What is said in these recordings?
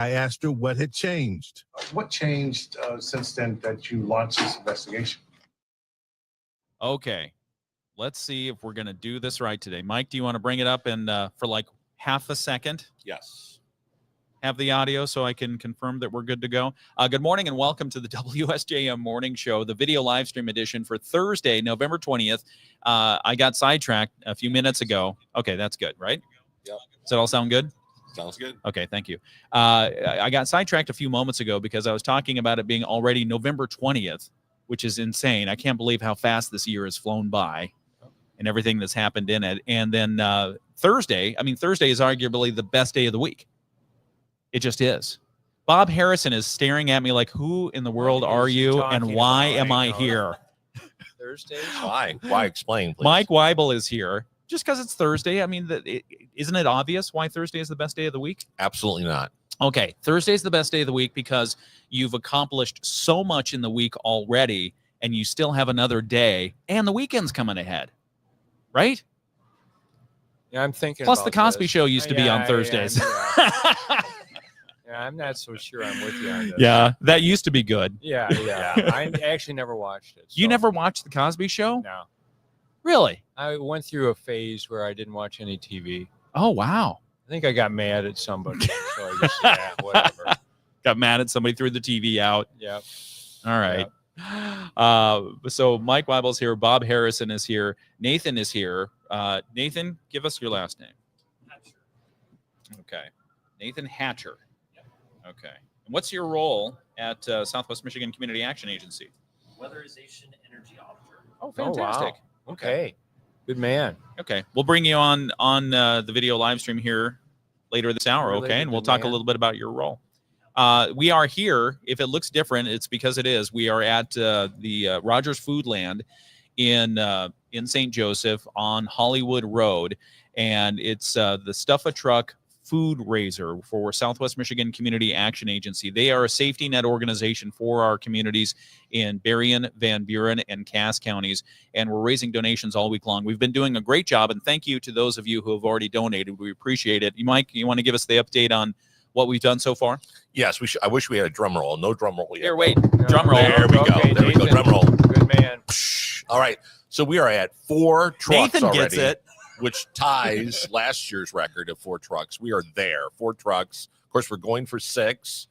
I asked her what had changed. What changed since then that you launched this investigation? Okay, let's see if we're going to do this right today. Mike, do you want to bring it up and for like half a second? Yes. Have the audio so I can confirm that we're good to go. Good morning and welcome to the WSJM Morning Show, the video live stream edition for Thursday, November 20th. I got sidetracked a few minutes ago. Okay, that's good, right? Yep. Does that all sound good? Sounds good. Okay, thank you. I got sidetracked a few moments ago because I was talking about it being already November 20th, which is insane. I can't believe how fast this year has flown by and everything that's happened in it. And then Thursday is arguably the best day of the week. It just is. Bob Harrison is staring at me like, who in the world are you and why am I here? Thursday? Why? Explain, please. Mike Weibel is here. Just because it's Thursday, I mean, isn't it obvious why Thursday is the best day of the week? Absolutely not. Okay, Thursday is the best day of the week because you've accomplished so much in the week already, and you still have another day, and the weekend's coming ahead, right? Yeah, I'm thinking. Plus, about the Cosby this. Show used to be on Thursdays. Yeah, I'm not so sure I'm with you on this. Yeah, that used to be good. Yeah. I actually never watched it. You so- never watched the Cosby Show? No. Really? I went through a phase where I didn't watch any TV. Oh, wow. I think I got mad at somebody. So I just said, whatever. Got mad at somebody, threw the TV out. Yep. All right. So Mike Weibel's here. Bob Harrison is here. Nathan is here. Nathan, give us your last name. Hatcher. Okay. Nathan Hatcher. Yep. Okay. And what's your role at Southwest Michigan Community Action Agency? Weatherization energy auditor. Oh, fantastic. Wow. Okay. Good man. Okay. We'll bring you on the video live stream here later this hour, Related okay? And we'll to talk a man. little bit about your role. We are here. If it looks different, it's because it is. We are at the Rogers Foodland in St. Joseph on Hollywood Road, and it's the Stuff a Truck FOODraiser for Southwest Michigan Community Action Agency. They are a safety net organization for our communities in Berrien, Van Buren, and Cass counties, and we're raising donations all week long. We've been doing a great job, and thank you to those of you who have already donated. We appreciate it. Mike, you want to give us the update on what we've done so far? Yes, I wish we had a drum roll. No drum roll yet. Here, wait. Drum roll. There we go. Okay, There we go. Nathan. Drum roll. Good man. All right. So we are at 4 trucks Nathan already, gets it. which ties last year's record of 4 trucks. We are there. 4 trucks. Of course, we're going for 6.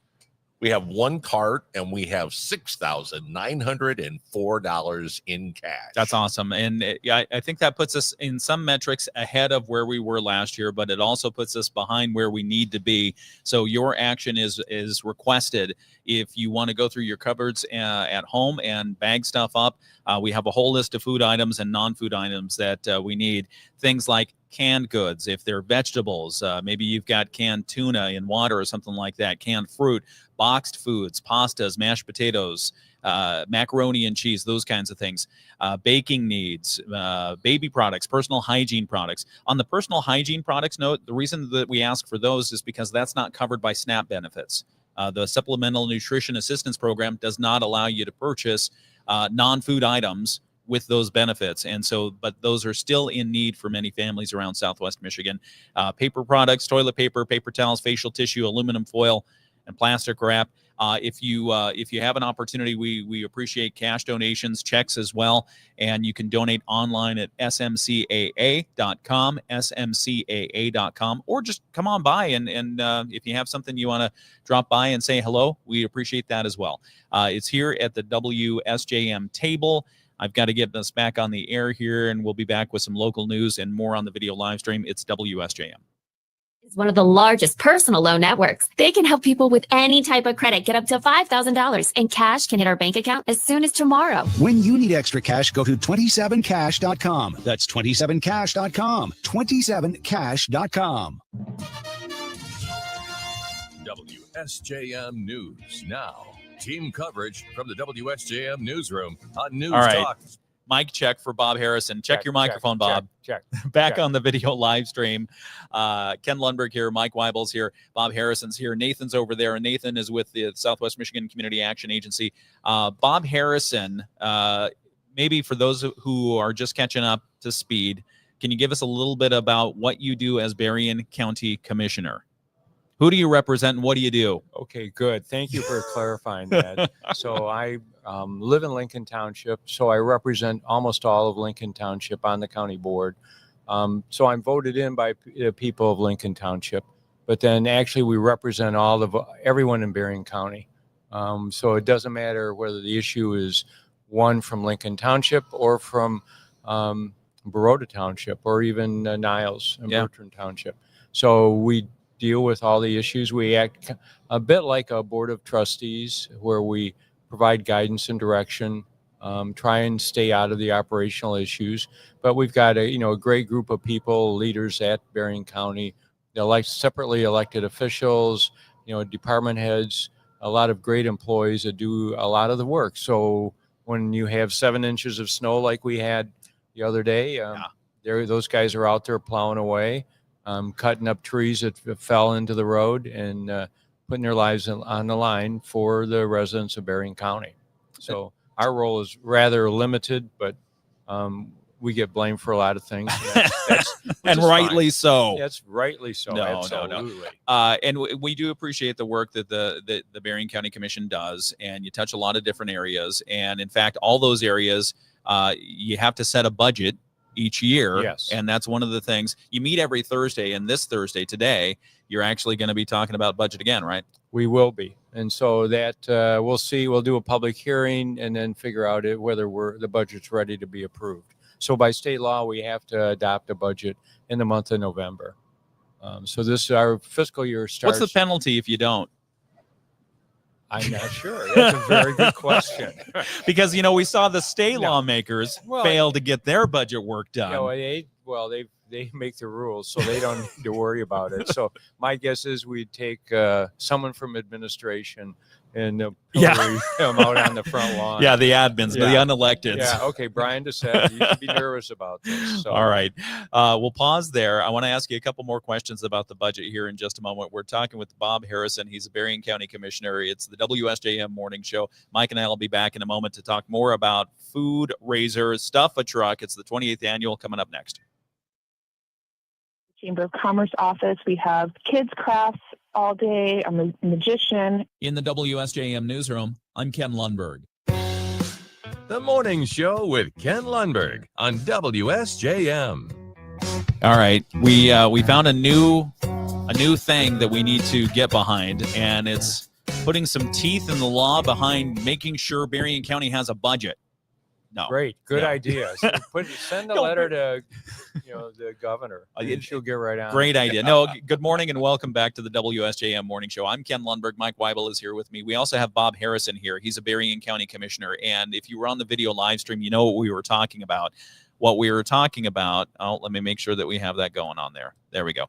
We have 1 cart, and we have $6,904 in cash. That's awesome. And I think that puts us in some metrics ahead of where we were last year, but it also puts us behind where we need to be. So your action is requested. If you want to go through your cupboards at home and bag stuff up, we have a whole list of food items and non-food items that we need. Things like canned goods, if they're vegetables, maybe you've got canned tuna in water or something like that, canned fruit, boxed foods, pastas, mashed potatoes, macaroni and cheese, those kinds of things, baking needs, baby products, personal hygiene products. On the personal hygiene products note, the reason that we ask for those is because that's not covered by SNAP benefits. The Supplemental Nutrition Assistance Program does not allow you to purchase non-food items with those benefits. And so, but those are still in need for many families around Southwest Michigan. Paper products, toilet paper, paper towels, facial tissue, aluminum foil, and plastic wrap. If you have an opportunity, we appreciate cash donations, checks as well. And you can donate online at smcaa.com, smcaa.com, or just come on by and if you have something you want to drop by and say hello, we appreciate that as well. It's here at the WSJM table. I've got to get us back on the air here, and we'll be back with some local news and more on the video live stream. It's WSJM. Is one of the largest personal loan networks. They can help people with any type of credit get up to $5,000, and cash can hit our bank account as soon as tomorrow. When you need extra cash, go to 27cash.com. That's 27cash.com. 27cash.com. WSJM News Now. Team coverage from the WSJM newsroom on News All right. Talk. Mic check for Bob Harrison. Check your microphone, Bob. Check. Back on the video live stream. Ken Lundberg here. Mike Weibel's here. Bob Harrison's here. Nathan's over there. And Nathan is with the Southwest Michigan Community Action Agency. Bob Harrison, maybe for those who are just catching up to speed, can you give us a little bit about what you do as Berrien County Commissioner? Who do you represent and what do you do? Okay, good. Thank you for clarifying that. So I live in Lincoln Township, so I represent almost all of Lincoln Township on the county board. So I'm voted in by the people of Lincoln Township, but then actually we represent everyone in Berrien County. So it doesn't matter whether the issue is one from Lincoln Township or from Baroda Township or even Niles and Bertrand Township. So we deal with all the issues. We act a bit like a board of trustees where we provide guidance and direction, try and stay out of the operational issues. But we've got a great group of people, leaders at Berrien County, separately elected officials, department heads, a lot of great employees that do a lot of the work. So when you have 7 inches of snow like we had the other day, those guys are out there plowing away, cutting up trees that fell into the road and putting their lives on the line for the residents of Berrien County. So our role is rather limited, but we get blamed for a lot of things. And rightly so. That's rightly so. No. Absolutely. And we do appreciate the work that the Berrien County Commission does, and you touch a lot of different areas. And in fact, all those areas, you have to set a budget each year. Yes. And that's one of the things. You meet every Thursday, and this Thursday, today, you're actually going to be talking about budget again, right? We will be. And so that we'll see. We'll do a public hearing and then figure out whether the budget's ready to be approved. So by state law, we have to adopt a budget in the month of November. So our fiscal year starts. What's the penalty if you don't? I'm not sure. That's a very good question. Because, we saw the state lawmakers fail to get their budget work done. They make the rules, so they don't need to worry about it. So my guess is we'd take someone from administration and them out on the front lawn. Yeah, the admins, the unelected. Yeah, okay, Brian DeSette, you should be nervous about this. So. All right. We'll pause there. I want to ask you a couple more questions about the budget here in just a moment. We're talking with Bob Harrison. He's a Berrien County Commissioner. It's the WSJM Morning Show. Mike and I will be back in a moment to talk more about FOODraiser, Stuff a Truck. It's the 28th annual coming up next. Chamber of Commerce office. We have kids crafts all day. I'm a magician. In the WSJM newsroom, I'm Ken Lundberg. The Morning Show with Ken Lundberg on WSJM. All right, we found a new thing that we need to get behind, and it's putting some teeth in the law behind making sure Berrien County has a budget. No. Great. Good idea. So send a letter to the governor. She'll get right on. Great idea. No, good morning and welcome back to the WSJM Morning Show. I'm Ken Lundberg. Mike Weibel is here with me. We also have Bob Harrison here. He's a Berrien County Commissioner. And if you were on the video live stream, you know what we were talking about. What we were talking about, let me make sure that we have that going on there. There we go.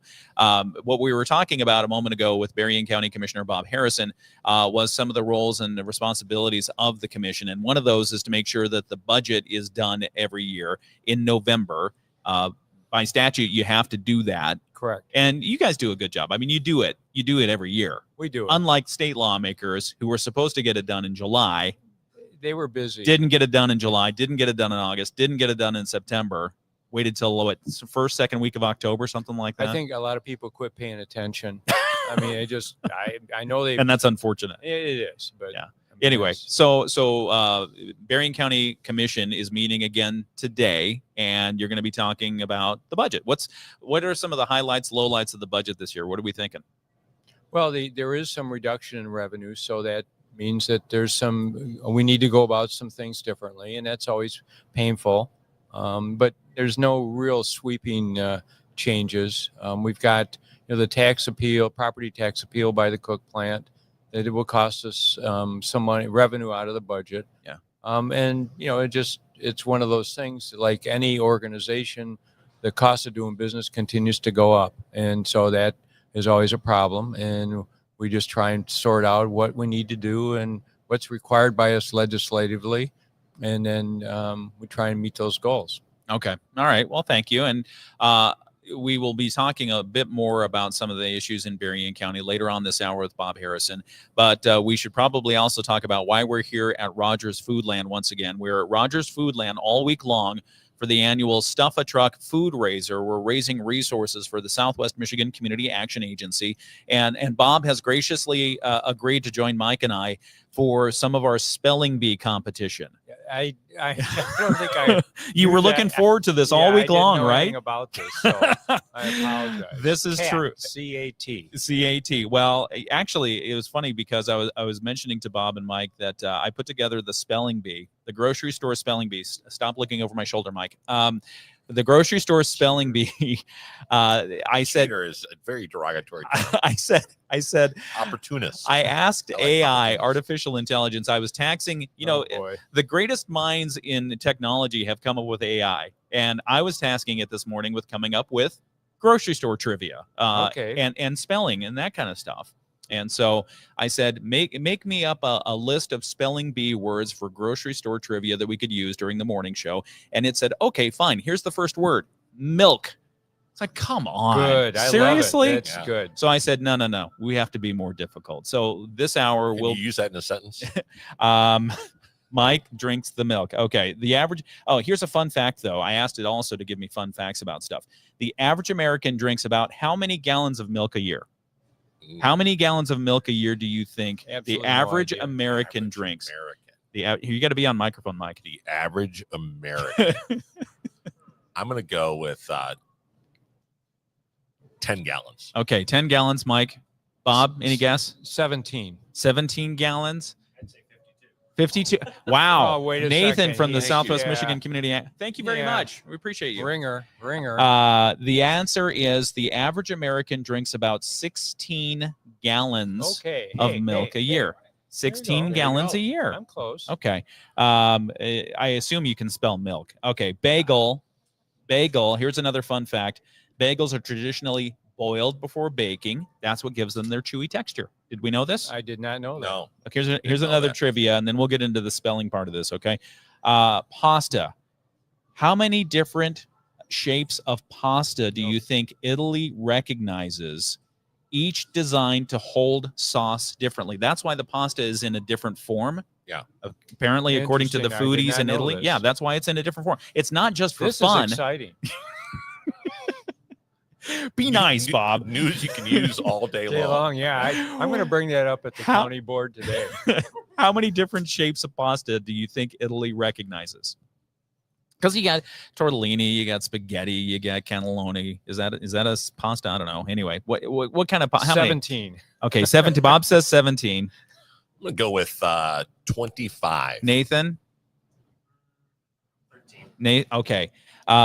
What we were talking about a moment ago with Berrien County Commissioner Bob Harrison was some of the roles and the responsibilities of the commission. And one of those is to make sure that the budget is done every year in November. By statute, you have to do that. Correct. And you guys do a good job. I mean, you do it. You do it every year. We do it. Unlike state lawmakers who were supposed to get it done in July. They were busy. Didn't get it done in July, didn't get it done in August, didn't get it done in September, waited till first, second week of October, something like that. I think a lot of people quit paying attention. I mean, I know they. And that's unfortunate. It is, but yeah. Anyway, so Berrien County Commission is meeting again today, and you're going to be talking about the budget. What are some of the highlights, lowlights of the budget this year? What are we thinking? Well, there is some reduction in revenue, so that means that we need to go about some things differently, and that's always painful. But there's no real sweeping changes. We've got the property tax appeal by the Cook plant, that it will cost us some money, revenue out of the budget. Yeah. And it's one of those things, like any organization, the cost of doing business continues to go up, and so that is always a problem. And we just try and sort out what we need to do and what's required by us legislatively. And then we try and meet those goals. Okay. All right. Well, thank you. And we will be talking a bit more about some of the issues in Berrien County later on this hour with Bob Harrison. But we should probably also talk about why we're here at Rogers Foodland once again. We're at Rogers Foodland all week long for the annual Stuff a Truck FOODraiser. We're raising resources for the Southwest Michigan Community Action Agency. And Bob has graciously agreed to join Mike and I for some of our spelling bee competition. I don't think I. You were looking forward to this all week long, right? I didn't know anything about this, so I apologize. This is true. CAT. CAT. Well, actually, it was funny because I was mentioning to Bob and Mike that I put together the spelling bee, the grocery store spelling bee. Stop looking over my shoulder, Mike. The grocery store spelling bee. I said Cheater is a very derogatory. I said Opportunist. I asked I like AI, opportunist. artificial intelligence. I was taxing, the greatest minds in technology have come up with AI. And I was tasking it this morning with coming up with grocery store trivia and spelling and that kind of stuff. And so I said, make me up a list of spelling bee words for grocery store trivia that we could use during the morning show. And it said, okay, fine. Here's the first word, milk. It's like, come on. Good. I Seriously? love it. That's good. So I said, no. We have to be more difficult. So this hour Can we'll you use that in a sentence? Mike drinks the milk. Okay. The average. Oh, here's a fun fact, though. I asked it also to give me fun facts about stuff. The average American drinks about how many gallons of milk a year? How many gallons of milk a year do you think Absolutely the average no idea. American drinks? You got to be on microphone, Mike. The average American. I'm going to go with 10 gallons. Okay, 10 gallons, Mike. Bob, any guess? 17. 17 gallons? I'd say 52. Wow. Oh, wait a Nathan second. from the Thank Southwest you. Michigan Community. Thank you very Yeah. much. We appreciate you. Ringer. The answer is the average American drinks about 16 gallons of milk a year. 16 gallons a year. I'm close. Okay. I assume you can spell milk. Okay. Bagel. Here's another fun fact. Bagels are traditionally boiled before baking. That's what gives them their chewy texture. Did we know this? I did not know that. No. Okay, here's another trivia, and then we'll get into the spelling part of this, okay? Pasta. How many different shapes of pasta do you think Italy recognizes, each designed to hold sauce differently? That's why the pasta is in a different form. Yeah. Apparently, according to the Interesting. I did foodies not in know Italy. this. Yeah, that's why it's in a different form. It's not just for This fun. is exciting. Be nice, Bob. News you can use all day Day long. long, yeah. I'm going to bring that up at the county board today. How many different shapes of pasta do you think Italy recognizes? Because you got tortellini, you got spaghetti, you got cannelloni. Is that a pasta? I don't know. Anyway, what kind of pasta? 17. Okay, 17. Bob says 17. I'm going to go with 25. Nathan? 13. Okay.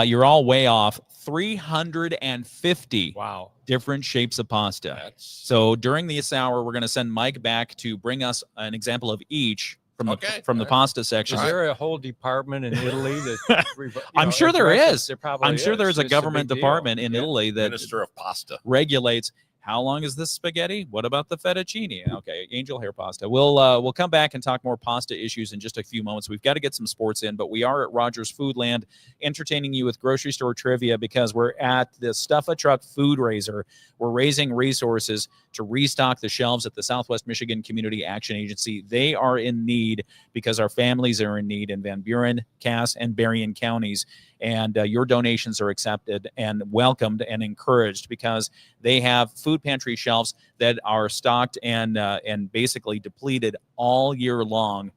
You're all way off. 350 Wow. different shapes of pasta. That's So during this hour, we're going to send Mike back to bring us an example of each from the pasta section. Is there a whole department in Italy that I'm sure there is. There probably I'm sure is. there's a It's government big deal. department in Italy that Minister of Pasta. regulates how long is this spaghetti? What about the fettuccine? Okay, angel hair pasta. We'll come back and talk more pasta issues in just a few moments. We've got to get some sports in, but we are at Rogers Foodland entertaining you with grocery store trivia because we're at the Stuff a Truck FOODraiser. We're raising resources to restock the shelves at the Southwest Michigan Community Action Agency. They are in need because our families are in need in Van Buren, Cass, and Berrien counties. And your donations are accepted and welcomed and encouraged because they have food pantry shelves that are stocked and basically depleted all year long.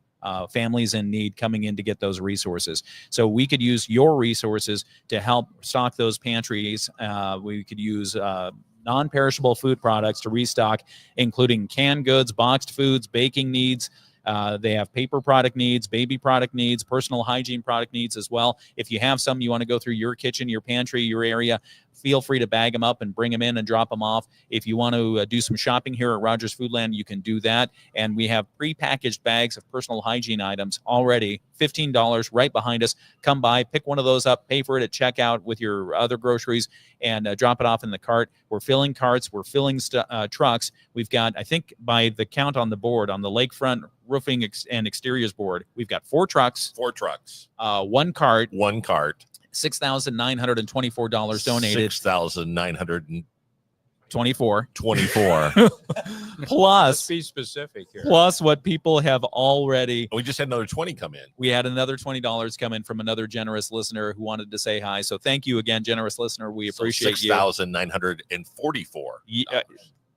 Families in need coming in to get those resources. So we could use your resources to help stock those pantries. We could use non-perishable food products to restock, including canned goods, boxed foods, baking needs. They have paper product needs, baby product needs, personal hygiene product needs as well. If you have some you want to go through your kitchen, your pantry, your area, feel free to bag them up and bring them in and drop them off. If you want to do some shopping here at Rogers Foodland, you can do that. And we have pre-packaged bags of personal hygiene items already, $15 right behind us. Come by, pick one of those up, pay for it at checkout with your other groceries, and drop it off in the cart. We're filling carts. We're filling trucks. We've got, I think by the count on the board, on the lakefront roofing and exteriors board, we've got 4 trucks. 4 trucks. 1 cart. 1 cart. $6,924 donated. 6,900. 24. 24. Let's Plus, be specific here. plus what people have already. We just had another 20 come in. We had another $20 come in from another generous listener who wanted to say hi. So thank you again, generous listener. We appreciate you. $6,944. Yeah.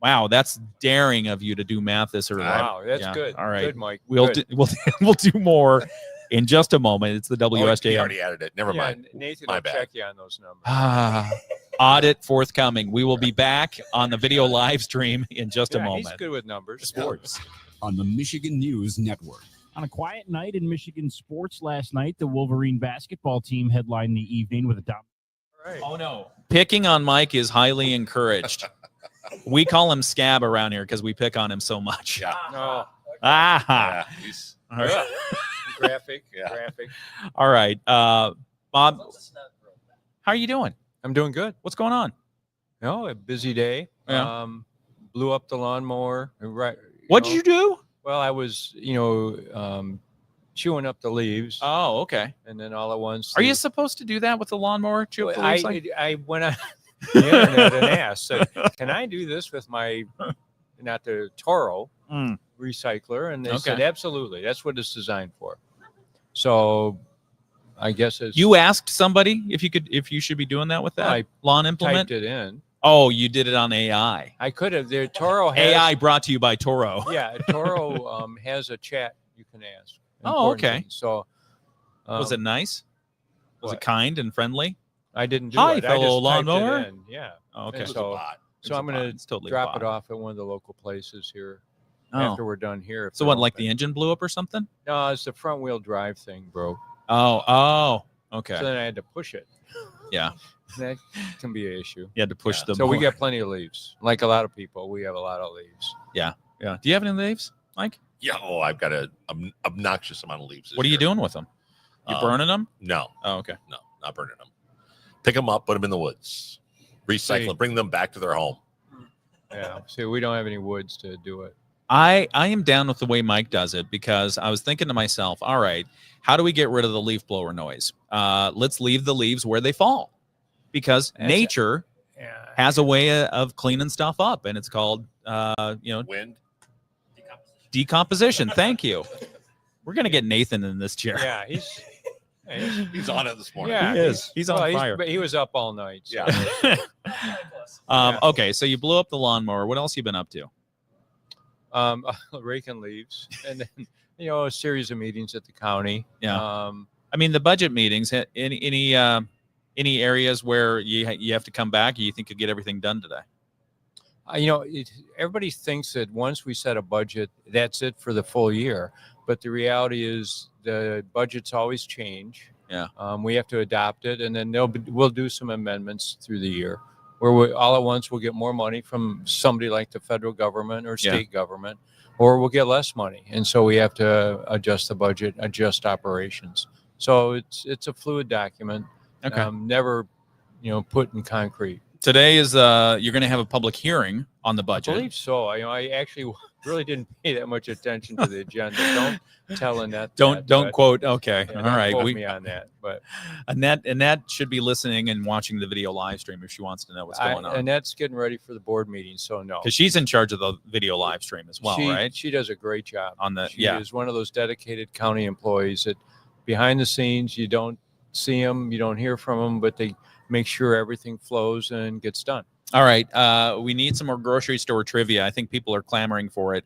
Wow, that's daring of you to do math this early. Wow, that's Yeah. good. All right. Good, Mike. We'll Good. we'll do more in just a moment. It's the Oh, he WSJM. already added it. Never mind. Nathan My will bad. check you on those numbers. Audit forthcoming. We will be back on the video live stream in just a moment. He's good with numbers. Sports on the Michigan News Network. On a quiet night in Michigan sports last night, the Wolverine basketball team headlined the evening with a Oh, no. Picking on Mike is highly encouraged. We call him Scab around here because we pick on him so much. Yeah. No. Ah. Yeah, he's All right. Graphic. Yeah. Graphic. All right. Bob, how are you doing? I'm doing good. What's going on? No, a busy day. Yeah. Blew up the lawnmower. Right. What did you do? Well, I was, chewing up the leaves, Oh, okay. and then all at once. Are you supposed to do that with the lawnmower? Chew up the leaves like- I went on the internet and asked, said, "Can I do this with my, not the Toro Mm. recycler?" And they Okay. said, "Absolutely. That's what it's designed for." So, I guess it's You asked somebody if you should be doing that with that I lawn implement? typed it in. Oh, you did it on AI. I could have. The Toro has AI brought to you by Toro. Yeah, Toro has a chat you can ask. Oh, Important okay. things. So, Was it nice? Was it what? kind and friendly? I didn't do Hi, it. fellow I just typed it lawnmower. in. Yeah. Oh, okay. And It's so- a bot. So I'm going to It's totally drop bought. it off at one of the local places here Oh. after we're done here. if So they're what, like open. the engine blew up or something? No, it's the front wheel drive thing, bro. Oh, okay. So then I had to push it. Yeah. That can be an issue. You had to push Yeah. the So we more. got plenty of leaves. Like a lot of people, we have a lot of leaves. Yeah. Do you have any leaves, Mike? Yeah. Oh, I've got an obnoxious amount of leaves. this What are you year. doing with them? You burning them? No, Oh, okay. no, not burning them. Pick them up, put them in the woods, recycle them, bring them back to their home. Yeah. So we don't have any woods to do it. I am down with the way Mike does it because I was thinking to myself, all right, how do we get rid of the leaf blower noise? Let's leave the leaves where they fall because That's nature Yeah. has a way of cleaning stuff up, and it's called, Wind. decomposition. Thank you. We're gonna get Nathan in this chair. Yeah. He's on it this morning. Yeah, He is. He's on fire. But he was up all night. So. Yeah. Okay, so you blew up the lawnmower. What else you been up to? Raking leaves, and then a series of meetings at the county. Yeah. I I mean, the budget meetings. Any areas where you have to come back? Or you think you'll get everything done today? Everybody thinks that once we set a budget, that's it for the full year. But the reality is the budgets always change. Yeah. We have to adopt it, and then we'll do some amendments through the year where all at once we'll get more money from somebody like the federal government or state government, or we'll get less money. And so we have to adjust the budget, adjust operations. So it's a fluid document. Okay. Never, put in concrete. Today is you're going to have a public hearing on the I budget. believe so. I actually really didn't pay that much attention to the agenda. Don't tell Annette. Don't that, quote. Okay, but, all don't right. quote me on that. But Annette should be listening and watching the video live stream if she wants to know what's going on. Annette's getting ready for the board meeting, so no. Because she's in charge of the video live stream as well, right? She does a great job. She yeah. is one of those dedicated county employees that behind the scenes you don't see them, you don't hear from them, but they make sure everything flows and gets done. All right. We need some more grocery store trivia. I think people are clamoring for it.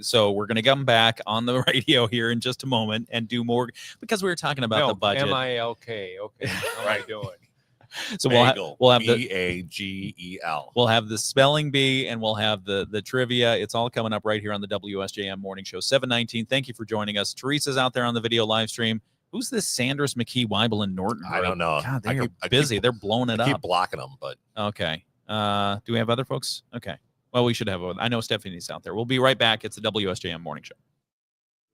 So we're going to come back on the radio here in just a moment and do more because we were talking about the budget. MILK. Okay. How am I doing? So Bagel, we'll have the BAGEL. We'll have the spelling bee and we'll have the trivia. It's all coming up right here on the WSJM Morning Show, 7:19. Thank you for joining us. Teresa's out there on the video live stream. Who's this Sanders, McKee, Weibel, and Norton? I don't know. God, I they are keep- busy. They're blowing it I keep up. blocking them, but Okay. Do we have other folks? Okay. Well, we should have. I know Stephanie's out there. We'll be right back. It's the WSJM Morning Show.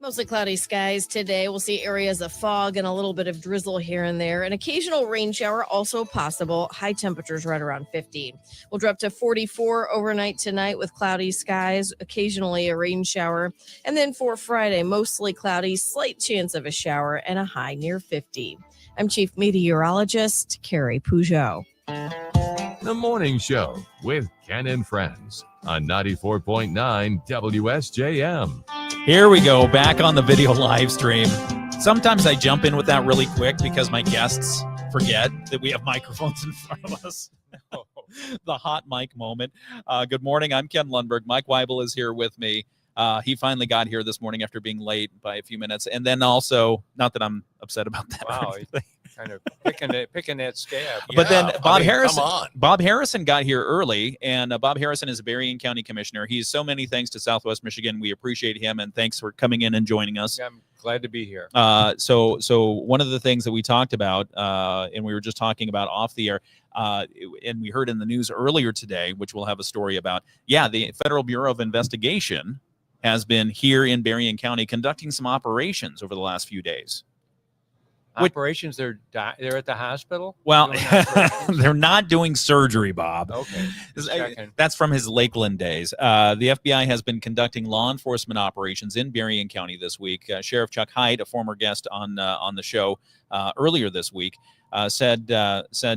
Mostly cloudy skies today. We'll see areas of fog and a little bit of drizzle here and there. An occasional rain shower also possible. High temperatures right around 50. We'll drop to 44 overnight tonight with cloudy skies, occasionally a rain shower. And then for Friday, mostly cloudy, slight chance of a shower, and a high near 50. I'm Chief Meteorologist Carrie Peugeot. The The Morning Show with Ken and Friends on 94.9 WSJM. Here we go, back on the video live stream. Sometimes I jump in with that really quick because my guests forget that we have microphones in front of us. The hot mic moment. Good morning. I'm Ken Lundberg. Mike Weibel is here with me. He finally got here this morning after being late by a few minutes. And then also, not that I'm upset about that. Wow, kind of picking that scab. But then Bob Harrison got here early, and Bob Harrison is a Berrien County Commissioner. He's so many things to Southwest Michigan. We appreciate him, and thanks for coming in and joining us. Yeah, I'm glad to be here. So one of the things that we talked about, and we were just talking about off the air, and we heard in the news earlier today, which we'll have a story about. Yeah, the Federal Bureau of Investigation has been here in Berrien County conducting some operations over the last few days. Operations, they're at the hospital? Well, they're not doing surgery, Bob. Okay. That's from his Lakeland days. The FBI has been conducting law enforcement operations in Berrien County this week. Sheriff Chuck Hyde, a former guest on the show earlier this week, said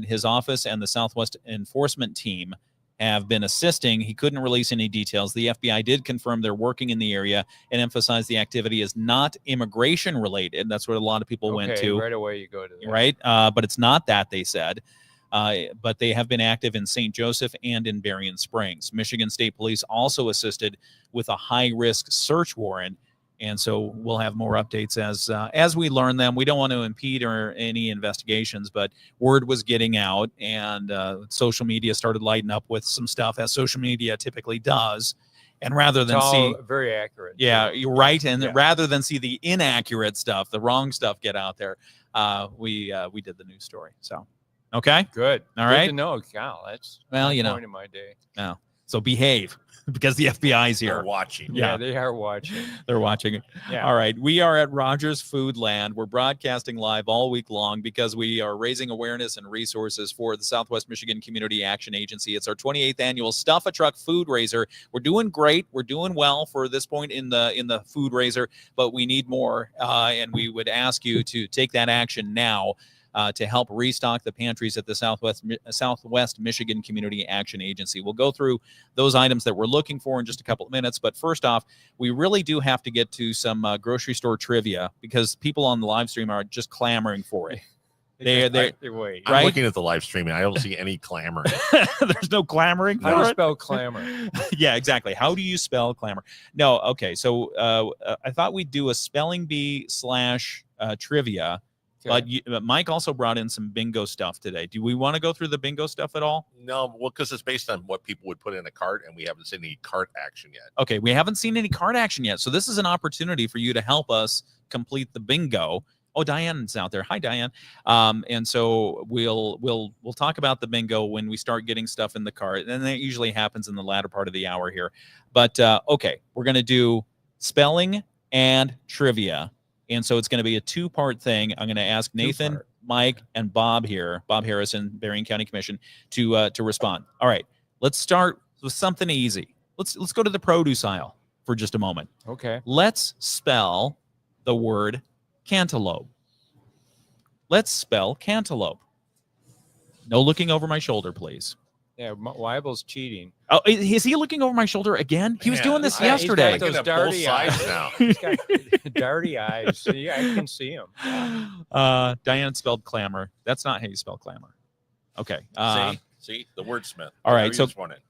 his office and the Southwest Enforcement Team have been assisting. He couldn't release any details. The FBI did confirm they're working in the area and emphasize the activity is not immigration related. That's what a lot of people went to. Right away you go to that. Right? But it's not that, they said. But they have been active in St. Joseph and in Berrien Springs. Michigan State Police also assisted with a high-risk search warrant. And so we'll have more updates as we learn them. We don't want to impede any investigations, but word was getting out, and social media started lighting up with some stuff, as social media typically does. And rather than see very accurate, yeah, you're right. And rather than see the inaccurate stuff, the wrong stuff get out there, we did the news story. So, okay, good, all right. Good to know, Cal. That's well, point in my day. No, so behave. Because the FBI is here. They're watching. Yeah, they are watching. They're watching. Yeah. All right. We are at Rogers Foodland. We're broadcasting live all week long because we are raising awareness and resources for the Southwest Michigan Community Action Agency. It's our 28th annual Stuff a Truck FOODraiser. We're doing great. We're doing well for this point in the FOODraiser, but we need more. And we would ask you to take that action now. To help restock the pantries at the Southwest Michigan Community Action Agency. We'll go through those items that we're looking for in just a couple of minutes. But first off, we really do have to get to some grocery store trivia because people on the live stream are just clamoring for it. They're right? I'm looking at the live stream and I don't see any clamoring. There's no clamoring. How do you spell clamor? Yeah, exactly. How do you spell clamor? No. Okay. So I thought we'd do a spelling bee / trivia. But Mike also brought in some bingo stuff today. Do we want to go through the bingo stuff at all? No, well, because it's based on what people would put in a cart, and we haven't seen any cart action yet. Okay, we haven't seen any cart action yet. So this is an opportunity for you to help us complete the bingo. Oh, Diane's out there. Hi, Diane. And so we'll talk about the bingo when we start getting stuff in the cart. And that usually happens in the latter part of the hour here. But okay, we're going to do spelling and trivia. And so it's going to be a two-part thing. I'm going to ask Nathan, Mike, and Bob here, Bob Harrison, Berrien County Commission, to respond. All right, let's start with something easy. Let's go to the produce aisle for just a moment. Okay. Let's spell the word cantaloupe. Let's spell cantaloupe. No looking over my shoulder, please. Yeah, Weibel's cheating. Oh, is he looking over my shoulder again? He was doing this yesterday. He's got those darty eyes now. He's got darty eyes. Yeah, I can see him. Diane spelled clamor. That's not how you spell clamor. Okay. See the wordsmith. All right. So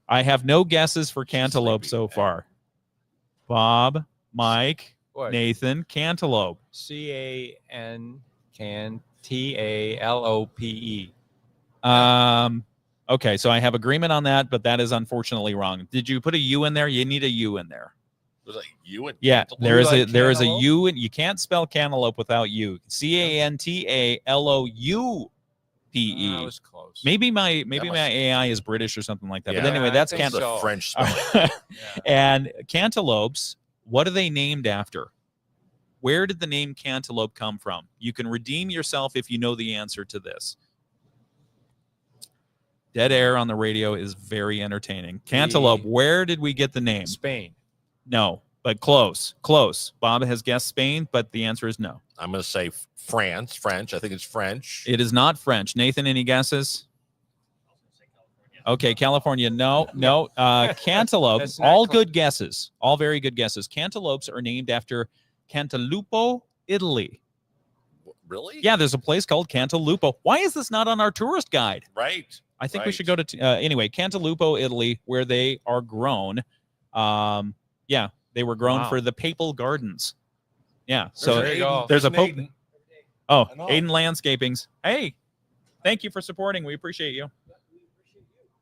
I have no guesses for cantaloupe so far. Bob, Mike, Nathan, cantaloupe. CANTALOPE. Okay, so I have agreement on that, but that is unfortunately wrong. Did you put a U in there? You need a U in there. There's a U in cantaloupe? There is a U, and you can't spell cantaloupe without U. CANTALOUPE. That was close. Maybe my AI is British or something like that. Yeah, but anyway, that's cantaloupe. French spelling. And cantaloupes, what are they named after? Where did the name cantaloupe come from? You can redeem yourself if you know the answer to this. Dead air on the radio is very entertaining. Cantaloupe, where did we get the name? Spain. No, but close. Bob has guessed Spain, but the answer is no. I'm going to say French. I think it's French. It is not French. Nathan, any guesses? Okay, California. No. Cantaloupe. That's not All close. good guesses. All very good guesses. Cantaloupes are named after Cantalupo, Italy. Really? Yeah, there's a place called Cantalupo. Why is this not on our tourist guide? Right. I think we Right. should go to anyway, Cantalupo, Italy, where they are grown. Yeah, they were grown Wow. for the Papal Gardens. Yeah, so There you go. there's a There's Pope. an Aiden. Oh, I know. Aiden Landscapings. Hey, thank you for supporting. We appreciate you.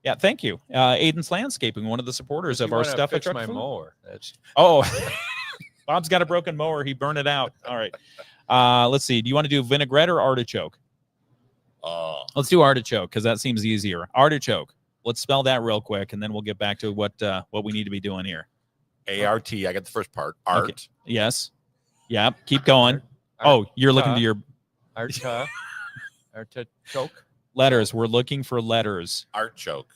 Yeah, thank you. Aiden's Landscaping, one of the supporters If of you our wanna stuff. fix my mower. That's Oh, Bob's got a broken mower. He burned it out. All right. Let's see. Do you want to do vinaigrette or artichoke? Let's do artichoke because that seems easier. Artichoke. Let's spell that real quick, and then we'll get back to what we need to be doing here. A-R-T. I got the first part. Art. Okay. Yes. Yeah. Keep going. Oh, you're looking to your artichoke. letters. We're looking for letters. Artchoke.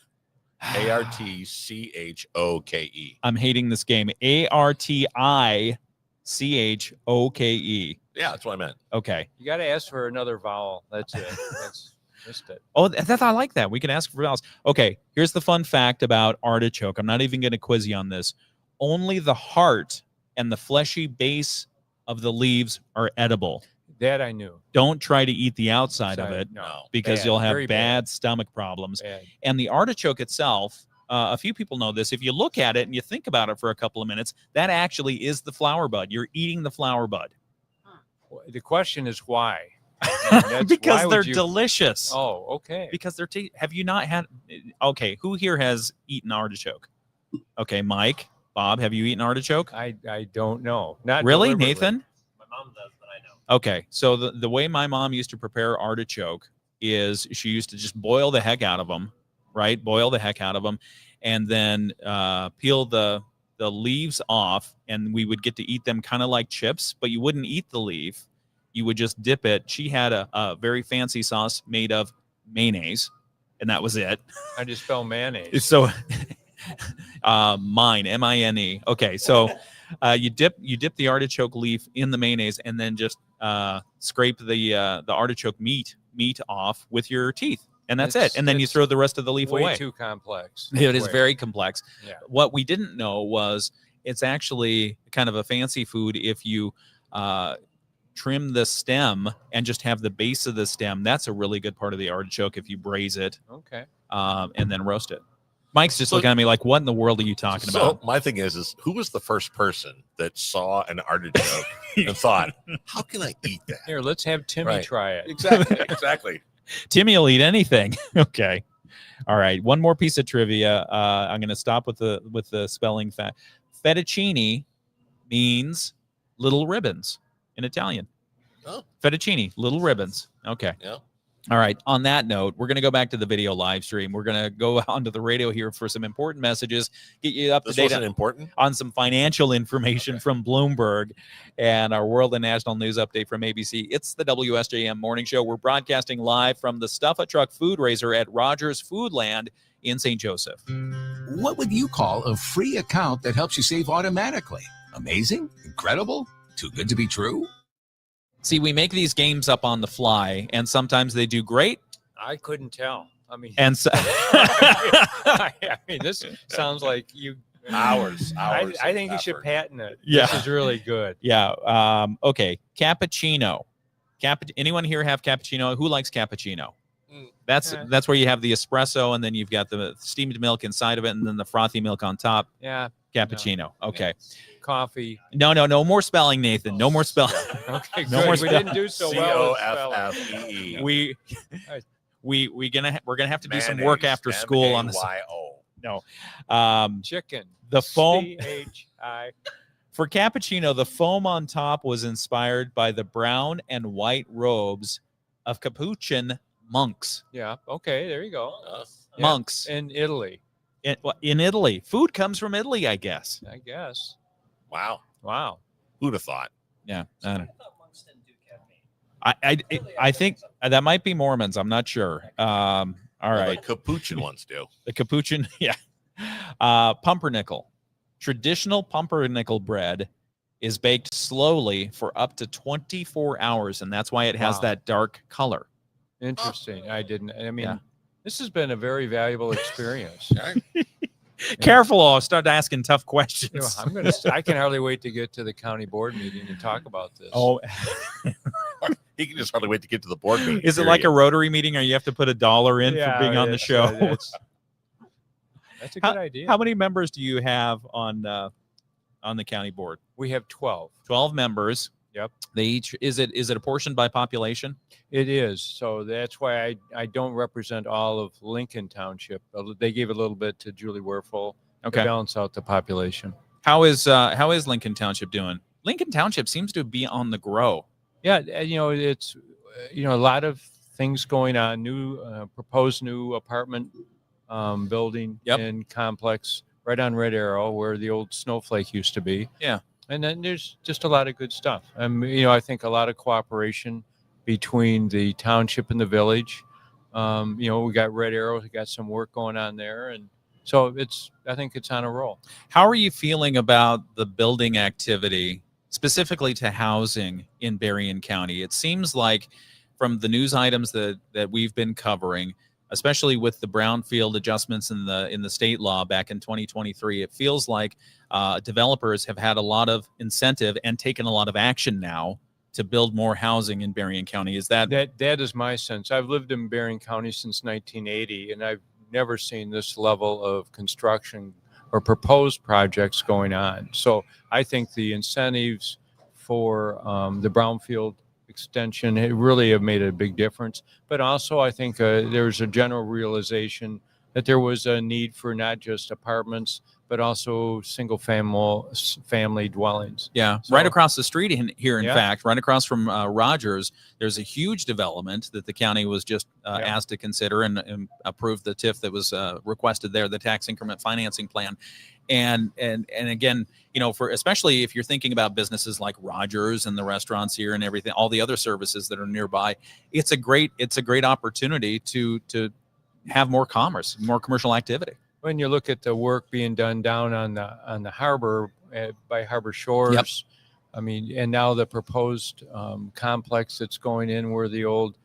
A-R-T-C-H-O-K-E. I'm hating this game. A-R-T-I-C-H-O-K-E. Yeah, that's what I meant. Okay. You got to ask for another vowel. That's it. Missed it. Oh, I like that. We can ask for vowels. Okay. Here's the fun fact about artichoke. I'm not even going to quiz you on this. Only the heart and the fleshy base of the leaves are edible. That I knew. Don't try to eat the outside of it No. because Bad. you'll have Very bad stomach problems. Bad. And the artichoke itself, a few people know this. If you look at it and you think about it for a couple of minutes, that actually is the flower bud. You're eating the flower bud. The question is why? Because why they're would you- delicious. Oh, okay. Because they're have you not had okay, who here has eaten artichoke? Okay, Mike, Bob, have you eaten artichoke? I don't know. Not Really, deliberately. Nathan? My mom does, but I know. Okay, so the way my mom used to prepare artichoke is she used to just boil the heck out of them, right? Boil the heck out of them, and then peel the leaves off, and we would get to eat them kind of like chips, but you wouldn't eat the leaf. You would just dip it. She had a very fancy sauce made of mayonnaise, and that was it. I just spell mayonnaise. So mine, M-I-N-E. Okay, so you dip the artichoke leaf in the mayonnaise and then just scrape the artichoke meat off with your teeth, and that's it. And then you It's throw the rest of the leaf way away. too complex. It is Way. very complex. Yeah. What we didn't know was it's actually kind of a fancy food if you trim the stem and just have the base of the stem. That's a really good part of the artichoke if you braise it. Okay. And then roast it. Mike's just So- looking at me like, what in the world are you talking So about? my thing is who was the first person that saw an artichoke and thought, how can I eat that? Here, let's have Timmy Right. try it. Exactly. Timmy will eat anything. Okay. All right. One more piece of trivia. I'm going to stop with the spelling fact. Fettuccine means little ribbons in Italian. Oh. Fettuccine, little ribbons. Okay. Yeah. All right. On that note, we're going to go back to the video live stream. We're going to go onto the radio here for some important messages, get you up to This date wasn't important. on some financial information from Bloomberg and our world and national news update from ABC. It's the WSJM Morning Show. We're broadcasting live from the Stuff a Truck FOODraiser at Rogers Foodland in St. Joseph. What would you call a free account that helps you save automatically? Amazing? Incredible? Too good to be true? See, we make these games up on the fly, and sometimes they do great. I couldn't tell. I mean, And so, I mean, this sounds like you. Hours. I think you should effort. patent it. Yeah. This is really good. yeah. Okay. Cappuccino. Anyone here have cappuccino? Who likes cappuccino? That's where you have the espresso, and then you've got the steamed milk inside of it, and then the frothy milk on top. Yeah. Cappuccino. Okay. Coffee. No more spelling, Nathan. No more spelling. Okay, No good. more We spell- didn't do so well. with spelling. C-O-F-F-E-E. we're gonna have to do some work after school on this. M-A-Y-O. No. Chicken. The foam C-H-I. for cappuccino, the foam on top was inspired by the brown and white robes of Capuchin monks. Yeah. Okay. There you go. Yeah. Monks In Italy, in Italy. Food comes from Italy, I guess. I guess. Wow. Wow. Who'd have thought? Yeah. I don't know. I thought monks didn't do caffeine. I think that might be Mormons. I'm not sure. All right. The Capuchin ones do. The Capuchin, yeah. Pumpernickel. Traditional pumpernickel bread is baked slowly for up to 24 hours, and that's why it has Wow. that dark color. Interesting. I didn't. I mean, Yeah. This has been a very valuable experience. Careful, I'll start asking tough questions. I can hardly wait to get to the county board meeting and talk about this. Oh, He can just hardly wait to get to the board meeting. is it like a Rotary meeting, or you have to put $1 in for being on the show? That's a good idea. How many members do you have on the county board? We have 12. 12 members. Yep. They each is it apportioned by population? It is. So that's why I don't represent all of Lincoln Township. They gave a little bit to Julie Werfel to balance out the population. How is Lincoln Township doing? Lincoln Township seems to be on the grow. Yeah, it's a lot of things going on. Proposed new apartment building and complex right on Red Arrow where the old Snowflake used to be. Yeah. And then there's just a lot of good stuff. I think a lot of cooperation between the township and the village. We got Red Arrow, we got some work going on there, and so I think it's on a roll. How are you feeling about the building activity, specifically to housing in Berrien County? It seems like from the news items that we've been covering, especially with the brownfield adjustments in the state law back in 2023, it feels like developers have had a lot of incentive and taken a lot of action now to build more housing in Berrien County. Is that is my sense? I've lived in Berrien County since 1980, and I've never seen this level of construction or proposed projects going on. So I think the incentives for the brownfield extension really have made a big difference. But also I think there's a general realization that there was a need for not just apartments, but also single family dwellings. Yeah, So- right across the street here, in Yeah. fact, right across from Rogers, there's a huge development that the county was just asked to consider and approve the TIF that was requested there, the tax increment financing plan. And again, for especially if you're thinking about businesses like Rogers and the restaurants here and everything, all the other services that are nearby, it's a great opportunity to have more commerce, more commercial activity. When you look at the work being done down on the harbor by Harbor Shores, and now the proposed complex that's going in where the old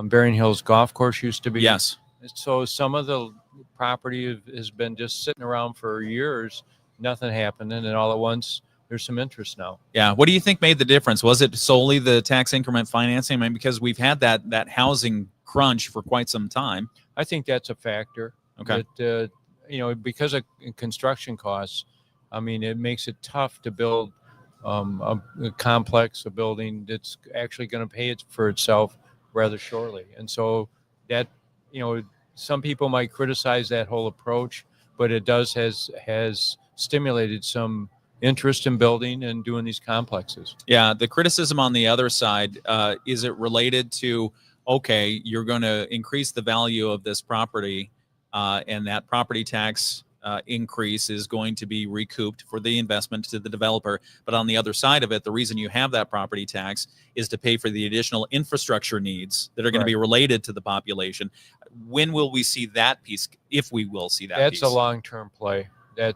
Berrien Hills Golf Course used to be. Yes. So some of the property has been just sitting around for years, nothing happening, and all at once there's some interest now. Yeah. What do you think made the difference? Was it solely the tax increment financing? Because we've had that housing crunch for quite some time. I think that's a factor. Okay. That, because of construction costs, it makes it tough to build a complex, a building that's actually going to pay for itself rather shortly. And so that, some people might criticize that whole approach, but it has stimulated some interest in building and doing these complexes. Yeah. The criticism on the other side, is it related to, okay, you're going to increase the value of this property, and that property tax increase is going to be recouped for the investment to the developer. But on the other side of it, the reason you have that property tax is to pay for the additional infrastructure needs that are going to be related to the population. When will we see that piece, if we will see that piece? That's a long-term play.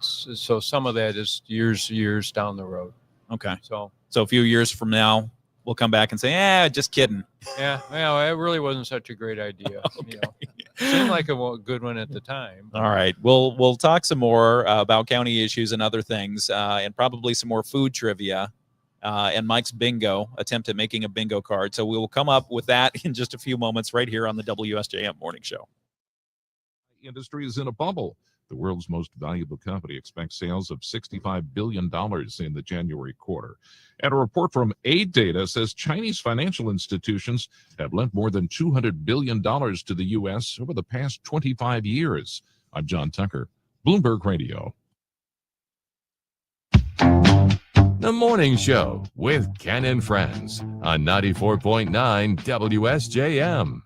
So some of that is years down the road. Okay. So a few years from now, we'll come back and say, just kidding. Yeah, it really wasn't such a great idea. Okay. Seemed like a good one at the time. All right. We'll talk some more about county issues and other things, and probably some more food trivia, and Mike's bingo attempt at making a bingo card. So we will come up with that in just a few moments right here on the WSJM Morning Show. Industry is in a bubble. The world's most valuable company expects sales of $65 billion in the January quarter. And a report from AidData says Chinese financial institutions have lent more than $200 billion to the U.S. over the past 25 years. I'm John Tucker, Bloomberg Radio. The Morning Show with Ken and Friends on 94.9 WSJM.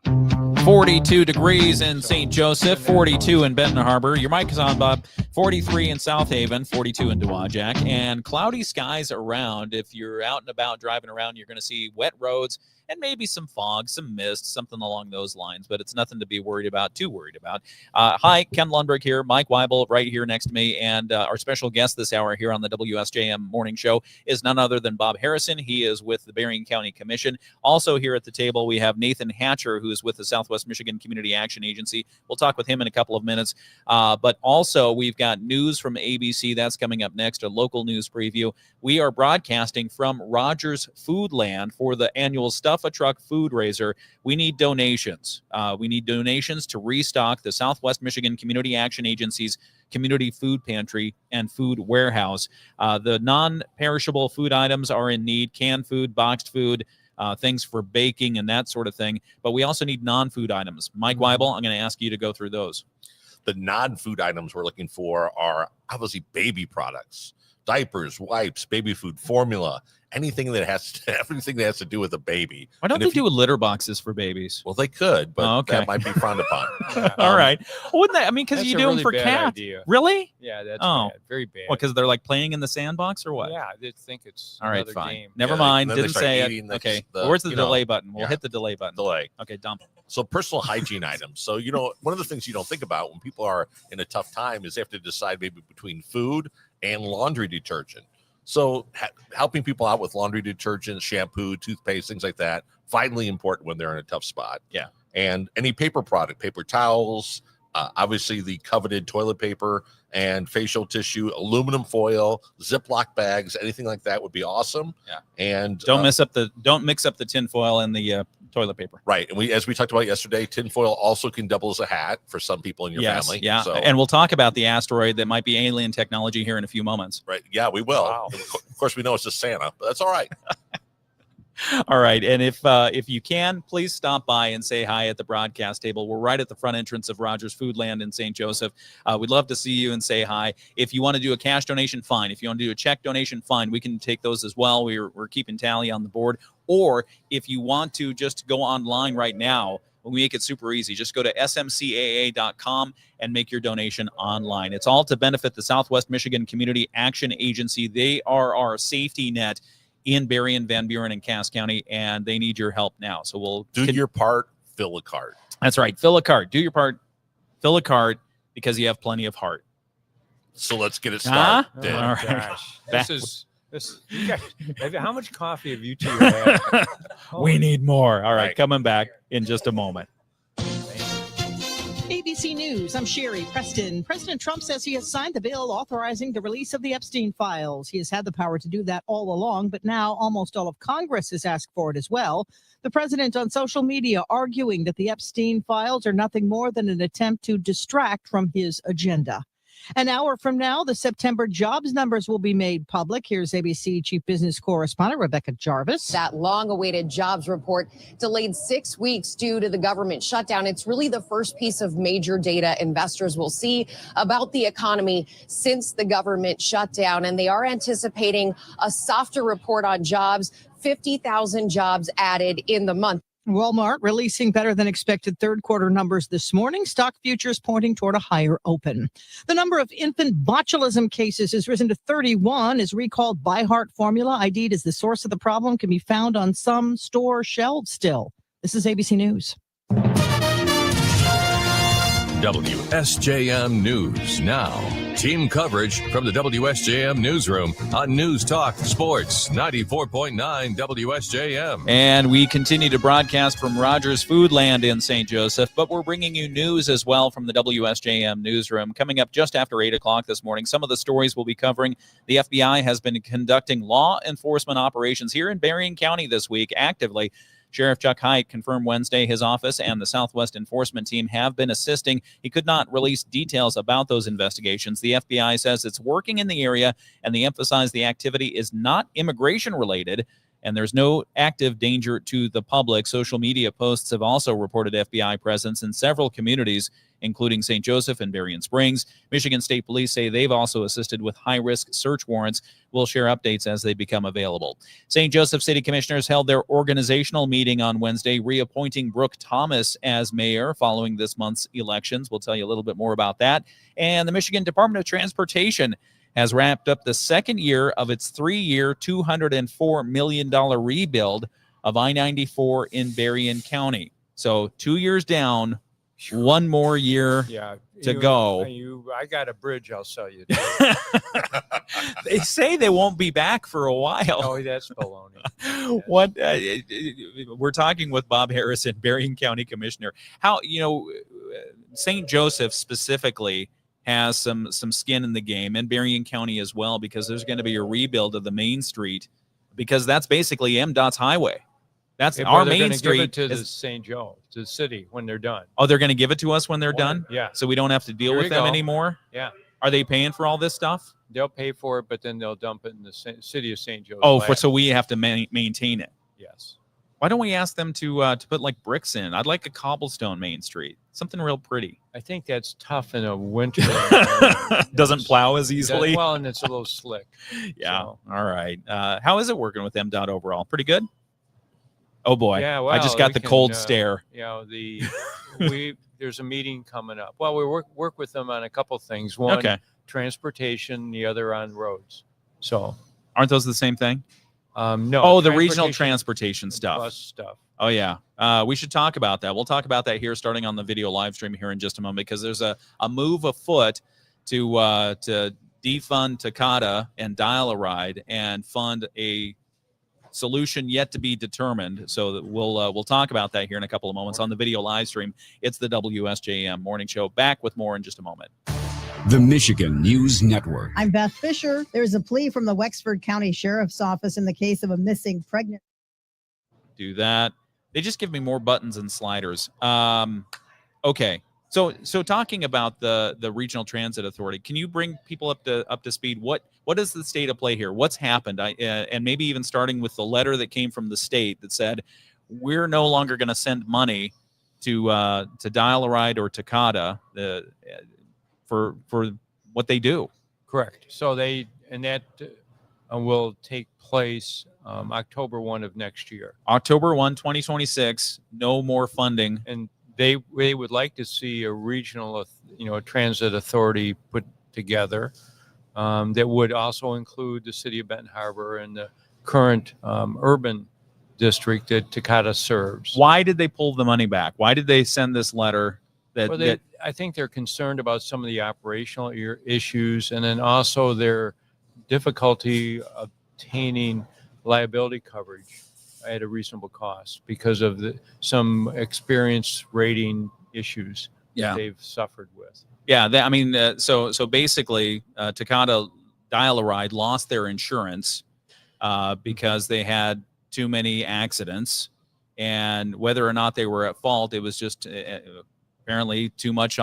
42 degrees in St. Joseph, 42 in Benton Harbor. Your mic is on, Bob. 43 in South Haven, 42 in Dowagiac, and cloudy skies around. If you're out and about driving around, you're going to see wet roads and maybe some fog, some mist, something along those lines, but it's nothing to be worried about, Hi, Ken Lundberg here, Mike Weibel right here next to me, and our special guest this hour here on the WSJM Morning Show is none other than Bob Harrison. He is with the Berrien County Commission. Also here at the table, we have Nathan Hatcher, who is with the Southwest Michigan Community Action Agency. We'll talk with him in a couple of minutes. But also, we've got news from ABC. That's coming up next, a local news preview. We are broadcasting from Rogers Foodland for the annual Stuff a Truck FOODraiser. We need donations. We need donations to restock the Southwest Michigan Community Action Agency's Community Food Pantry and Food Warehouse. The non-perishable food items are in need, canned food, boxed food, things for baking and that sort of thing. But we also need non-food items. Mike Weibel, I'm going to ask you to go through those. The non-food items we're looking for are obviously baby products, diapers, wipes, baby food, formula, everything that has to do with a baby. Why don't they do litter boxes for babies? Well, they could, but that might be frowned upon. All right. Wouldn't that? I mean, because you do them for cats. Really? Yeah, that's bad. Very bad. Well, because they're like playing in the sandbox or what? Yeah, they think it's all right. another Fine. game. Never mind. Didn't say it. Okay. Where's the delay button? We'll hit the delay button. Delay. Okay. Dump. So personal hygiene items. So, one of the things you don't think about when people are in a tough time is they have to decide maybe between food and laundry detergent. So helping people out with laundry detergent, shampoo, toothpaste, things like that, vitally important when they're in a tough spot. Yeah. And any paper product, paper towels, obviously the coveted toilet paper and facial tissue, aluminum foil, Ziploc bags, anything like that would be awesome. Yeah. And don't mix up the tin foil and the toilet paper. Right. And as we talked about yesterday, tin foil also can double as a hat for some people in your family. Yeah. So, and we'll talk about the asteroid that might be alien technology here in a few moments. Right. Yeah, we will. Wow. Of course, we know it's just Santa, but that's all right. All right. And if you can, please stop by and say hi at the broadcast table. We're right at the front entrance of Rogers Foodland in St. Joseph. We'd love to see you and say hi. If you want to do a cash donation, fine. If you want to do a check donation, fine. We can take those as well. We're keeping tally on the board. Or if you want to just go online right now, we make it super easy. Just go to smcaa.com and make your donation online. It's all to benefit the Southwest Michigan Community Action Agency. They are our safety net in Berrien, Van Buren, and Cass County, and they need your help now. So we'll do your part, fill a card. That's right. Fill a card. Do your part, fill a card, because you have plenty of heart. So let's get it started. Oh, all right. This. You guys, how much coffee have you two had? We need more. All right, coming back in just a moment. ABC News, I'm Sherry Preston. President Trump says he has signed the bill authorizing the release of the Epstein files. He has had the power to do that all along, but now almost all of Congress has asked for it as well. The president on social media arguing that the Epstein files are nothing more than an attempt to distract from his agenda. An hour from now, the September jobs numbers will be made public. Here's ABC Chief Business Correspondent Rebecca Jarvis. That long-awaited jobs report delayed 6 weeks due to the government shutdown. It's really the first piece of major data investors will see about the economy since the government shutdown. And they are anticipating a softer report on jobs, 50,000 jobs added in the month. Walmart releasing better than expected third quarter numbers this morning. Stock futures pointing toward a higher open. The number of infant botulism cases has risen to 31 as recalled By Heart formula, ID'd as the source of the problem, can be found on some store shelves still. This is ABC News. WSJM News Now. Team coverage from the WSJM Newsroom on News Talk Sports 94.9 WSJM. And we continue to broadcast from Rogers Foodland in St. Joseph, but we're bringing you news as well from the WSJM Newsroom. Coming up just after 8 o'clock this morning, some of the stories we'll be covering. The FBI has been conducting law enforcement operations here in Berrien County this week actively. Sheriff Chuck Hite confirmed Wednesday his office and the Southwest Enforcement Team have been assisting. He could not release details about those investigations. The FBI says it's working in the area, and they emphasize the activity is not immigration related, and there's no active danger to the public. Social media posts have also reported FBI presence in several communities, including St. Joseph and Berrien Springs. Michigan State Police say they've also assisted with high-risk search warrants. We'll share updates as they become available. St. Joseph City Commissioners held their organizational meeting on Wednesday, reappointing Brooke Thomas as mayor following this month's elections. We'll tell you a little bit more about that. And the Michigan Department of Transportation has wrapped up the second year of its 3-year, $204 million rebuild of I-94 in Berrien County. So 2 years down, one more year to go. I got a bridge I'll sell you. They say they won't be back for a while. Oh, that's baloney. What we're talking with Bob Harrison, Berrien County Commissioner. How, St. Joseph specifically has some skin in the game, and Berrien County as well, because there's going to be a rebuild of the Main Street, because that's basically MDOT's highway. That's our Main Street. Give it to the St. Joe, to the city, when they're done. Oh, they're going to give it to us when they're done? Yeah. So we don't have to deal Here with you them go. anymore? Yeah. Are they paying for all this stuff? They'll pay for it, but then they'll dump it in the city of St. Joe's. Oh, so we have to maintain it. Yes. Why don't we ask them to put like bricks in? I'd like a cobblestone Main Street, something real pretty. I think that's tough in a winter. Doesn't plow as easily. Well, and it's a little slick. Yeah. So. All right. How is it working with MDOT overall? Pretty good. Oh boy. Yeah. Well, I just got the cold stare. There's a meeting coming up. Well, we work with them on a couple things. One, transportation, the other on roads. So, aren't those the same thing? No. Oh, the regional transportation stuff. Bus stuff. Oh yeah. We should talk about that. We'll talk about that here, starting on the video live stream here in just a moment, because there's a move afoot to defund Takata and Dial-A-Ride and fund a solution yet to be determined. So that we'll talk about that here in a couple of moments on the video live stream. It's the WSJM Morning Show. Back with more in just a moment. The Michigan News Network. I'm Beth Fisher. There's a plea from the Wexford County Sheriff's Office in the case of a missing pregnant. Do that. They just give me more buttons and sliders. Okay. So talking about the Regional Transit Authority, can you bring people up to speed? What is the state of play here? What's happened? And maybe even starting with the letter that came from the state that said we're no longer going to send money to Dial-A-Ride or Takata for what they do. Correct. So that will take place October 1 of next year. October 1, 2026. No more funding. And they would like to see a regional, transit authority put together that would also include the city of Benton Harbor and the current urban district that Takata serves. Why did they pull the money back? Why did they send this letter? I think they're concerned about some of the operational issues, and then also their difficulty obtaining liability coverage at a reasonable cost because of some experience rating issues that they've suffered with. Yeah, so basically, Takata Dial-A-Ride lost their insurance because they had too many accidents, and whether or not they were at fault, it was just apparently too much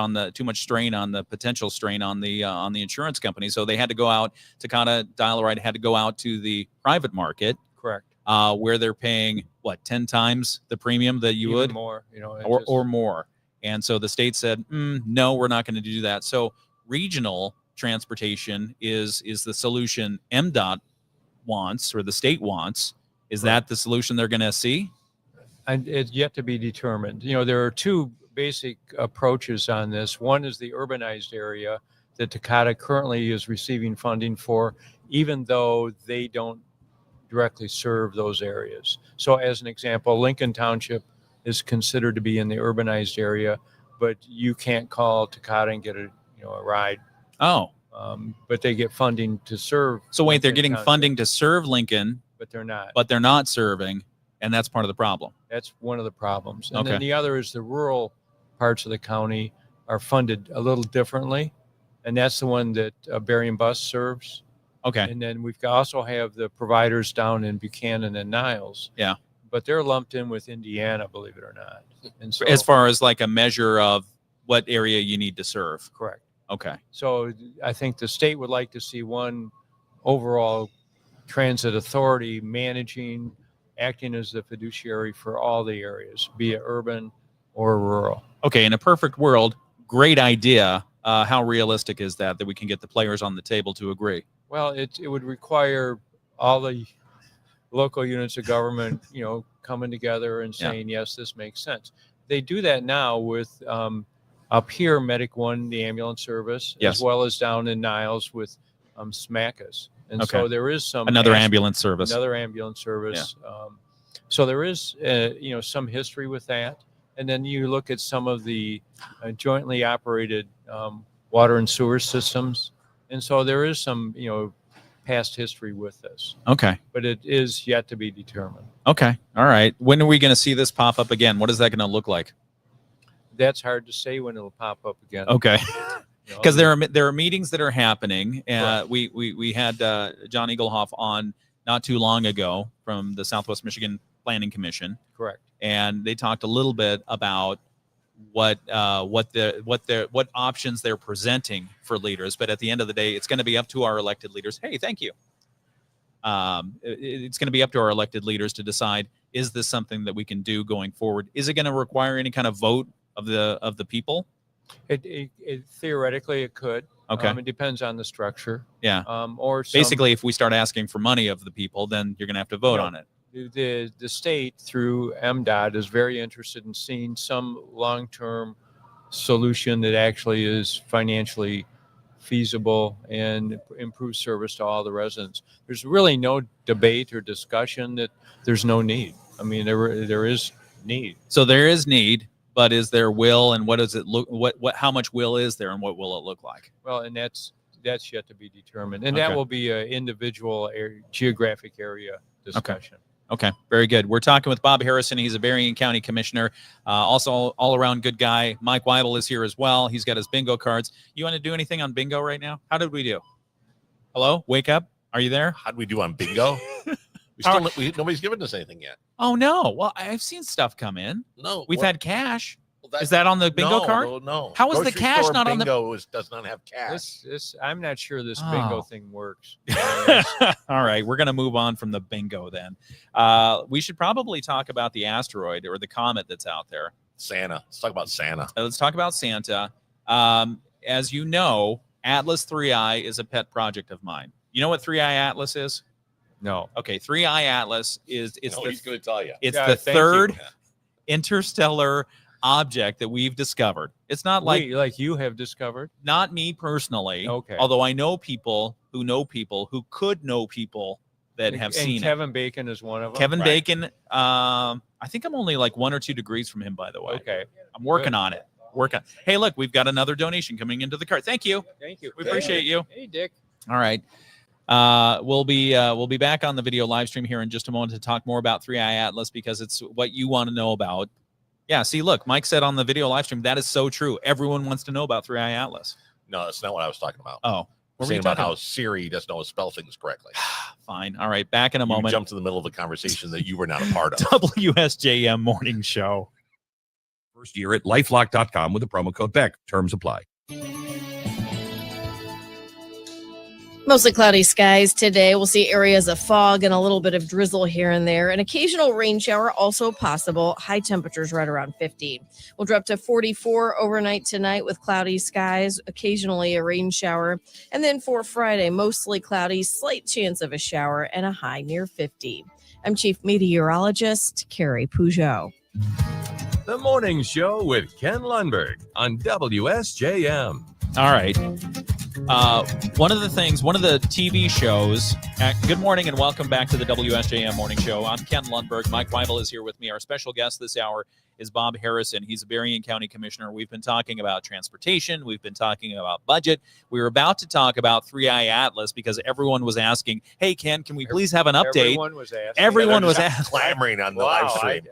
strain on the potential strain on the insurance company. So they had to go out. Takata Dial-A-Ride had to go out to the private market. Correct. Where they're paying 10 times the premium that you would, more, or more. And so the state said, no, we're not going to do that. So regional transportation is the solution MDOT wants, or the state wants. Is that the solution they're going to see? And it's yet to be determined. There are two basic approaches on this. One is the urbanized area that Takata currently is receiving funding for, even though they don't directly serve those areas. So as an example, Lincoln Township is considered to be in the urbanized area, but you can't call Takata and get a ride. Oh. But they get funding to serve. So wait, they're Lincoln getting Township, funding to serve Lincoln, but they're not. But they're not serving, and that's part of the problem. That's one of the problems. And then the other is the rural parts of the county are funded a little differently, and that's the one that Berrien Bus serves. Okay. And then we've also have the providers down in Buchanan and Niles. Yeah. But they're lumped in with Indiana, believe it or not. And so, as far as like a measure of what area you need to serve. Correct. Okay. So I think the state would like to see one overall transit authority managing, acting as the fiduciary for all the areas, be it urban or rural. Okay. In a perfect world, great idea. How realistic is that we can get the players on the table to agree? Well, it would require all the local units of government, coming together and saying, yes, this makes sense. They do that now with up here, Medic One, the ambulance service, as well as down in Niles with SMACAS. And so there is some another ambulance service. Another ambulance service. So there is, some history with that. And then you look at some of the jointly operated water and sewer systems. And so there is some, past history with this. Okay. But it is yet to be determined. Okay. All right. When are we going to see this pop up again? What is that going to look like? That's hard to say when it'll pop up again. Okay. Because there are meetings that are happening. We had John Eaglehoff on not too long ago from the Southwest Michigan Planning Commission. Correct. And they talked a little bit about what options they're presenting for leaders. But at the end of the day, it's going to be up to our elected leaders. Hey, thank you. It's going to be up to our elected leaders to decide, is this something that we can do going forward? Is it going to require any kind of vote of the people? It theoretically it could. Okay. It depends on the structure. Yeah. Or basically, if we start asking for money of the people, then you're going to have to vote on it. The state through MDOT is very interested in seeing some long-term solution that actually is financially feasible and improves service to all the residents. There's really no debate or discussion that there's no need. I mean, there is need. So there is need, but is there will, and what does it look? What? How much will is there, and what will it look like? Well, and that's yet to be determined, and that will be an individual geographic area discussion. Okay, very good. We're talking with Bob Harrison. He's a Berrien County Commissioner, also all-around good guy. Mike Weibel is here as well. He's got his bingo cards. You want to do anything on bingo right now? How did we do? Hello? Wake up? Are you there? How did we do on bingo? Nobody's given us anything yet. Oh, no. Well, I've seen stuff come in. No. We've had cash. Is that on the bingo card? No. How is the cash not on the bingo? Does not have cash. I'm not sure this bingo thing works. All right, we're going to move on from the bingo then. We should probably talk about the asteroid or the comet that's out there. Santa. Let's talk about Santa. Let's talk about Santa. As you know, Atlas 3I is a pet project of mine. You know what 3I Atlas is? No. Okay, 3I Atlas is he's going to tell you. It's the third interstellar object that we've discovered. It's not like you have discovered. Not me personally. Okay. Although I know people who could know people that have seen it. Kevin Bacon is one of them. Kevin Bacon. I think I'm only like 1 or 2 degrees from him, by the way. Okay. I'm working on it. Hey, look, we've got another donation coming into the cart. Thank you. Thank you. We appreciate you. Hey, Dick. All right. We'll be back on the video live stream here in just a moment to talk more about 3I Atlas, because it's what you want to know about. Yeah, see, look, Mike said on the video live stream, that is so true. Everyone wants to know about 3I Atlas. No, that's not what I was talking about. Oh. We're saying about how Siri doesn't know how to spell things correctly. Fine. All right, back in a moment. You jumped in the middle of a conversation that you were not a part of. WSJM Morning Show. First year at LifeLock.com with the promo code BECK. Terms apply. Mostly cloudy skies today. We'll see areas of fog and a little bit of drizzle here and there. An occasional rain shower also possible. High temperatures right around 50. We'll drop to 44 overnight tonight with cloudy skies, occasionally a rain shower. And then for Friday, mostly cloudy, slight chance of a shower, and a high near 50. I'm Chief Meteorologist Carrie Peugeot. The Morning Show with Ken Lundberg on WSJM. All right. One of the TV shows. Good morning and welcome back to the WSJM Morning Show. I'm Ken Lundberg. Mike Weibel is here with me. Our special guest this hour is Bob Harrison. He's a Berrien County Commissioner. We've been talking about transportation. We've been talking about budget. We were about to talk about 3I Atlas because everyone was asking, hey, Ken, can we please have an update? Everyone was asking. Clamoring on the live stream.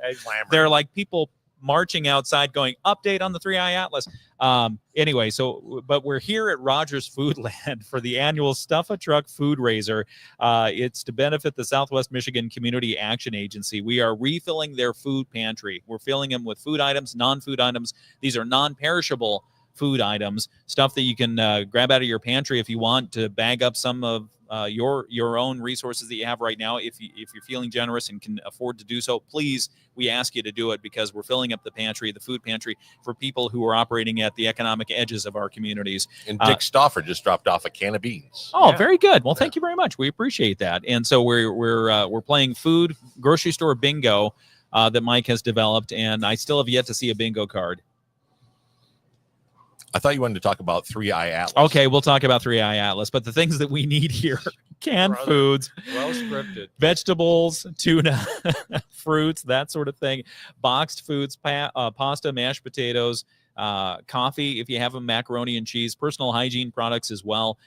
They're like people marching outside going, update on the 3I Atlas. Anyway, but we're here at Rogers Foodland for the annual Stuff a Truck FOODraiser. It's to benefit the Southwest Michigan Community Action Agency. We are refilling their food pantry. We're filling them with food items, non-food items. These are non-perishable food items, stuff that you can grab out of your pantry if you want to bag up some of your own resources that you have right now. If you're feeling generous and can afford to do so, please, we ask you to do it, because we're filling up the food pantry for people who are operating at the economic edges of our communities. And Dick Stauffer just dropped off a can of beans. Oh, very good. Well, thank you very much. We appreciate that. And so we're playing food grocery store bingo that Mike has developed, and I still have yet to see a bingo card. I thought you wanted to talk about 3I Atlas. Okay, we'll talk about 3I Atlas, but the things that we need here canned Brother, foods, well scripted. vegetables, tuna, fruits, that sort of thing, boxed foods, pasta, mashed potatoes, coffee, if you have a macaroni and cheese, personal hygiene products as well,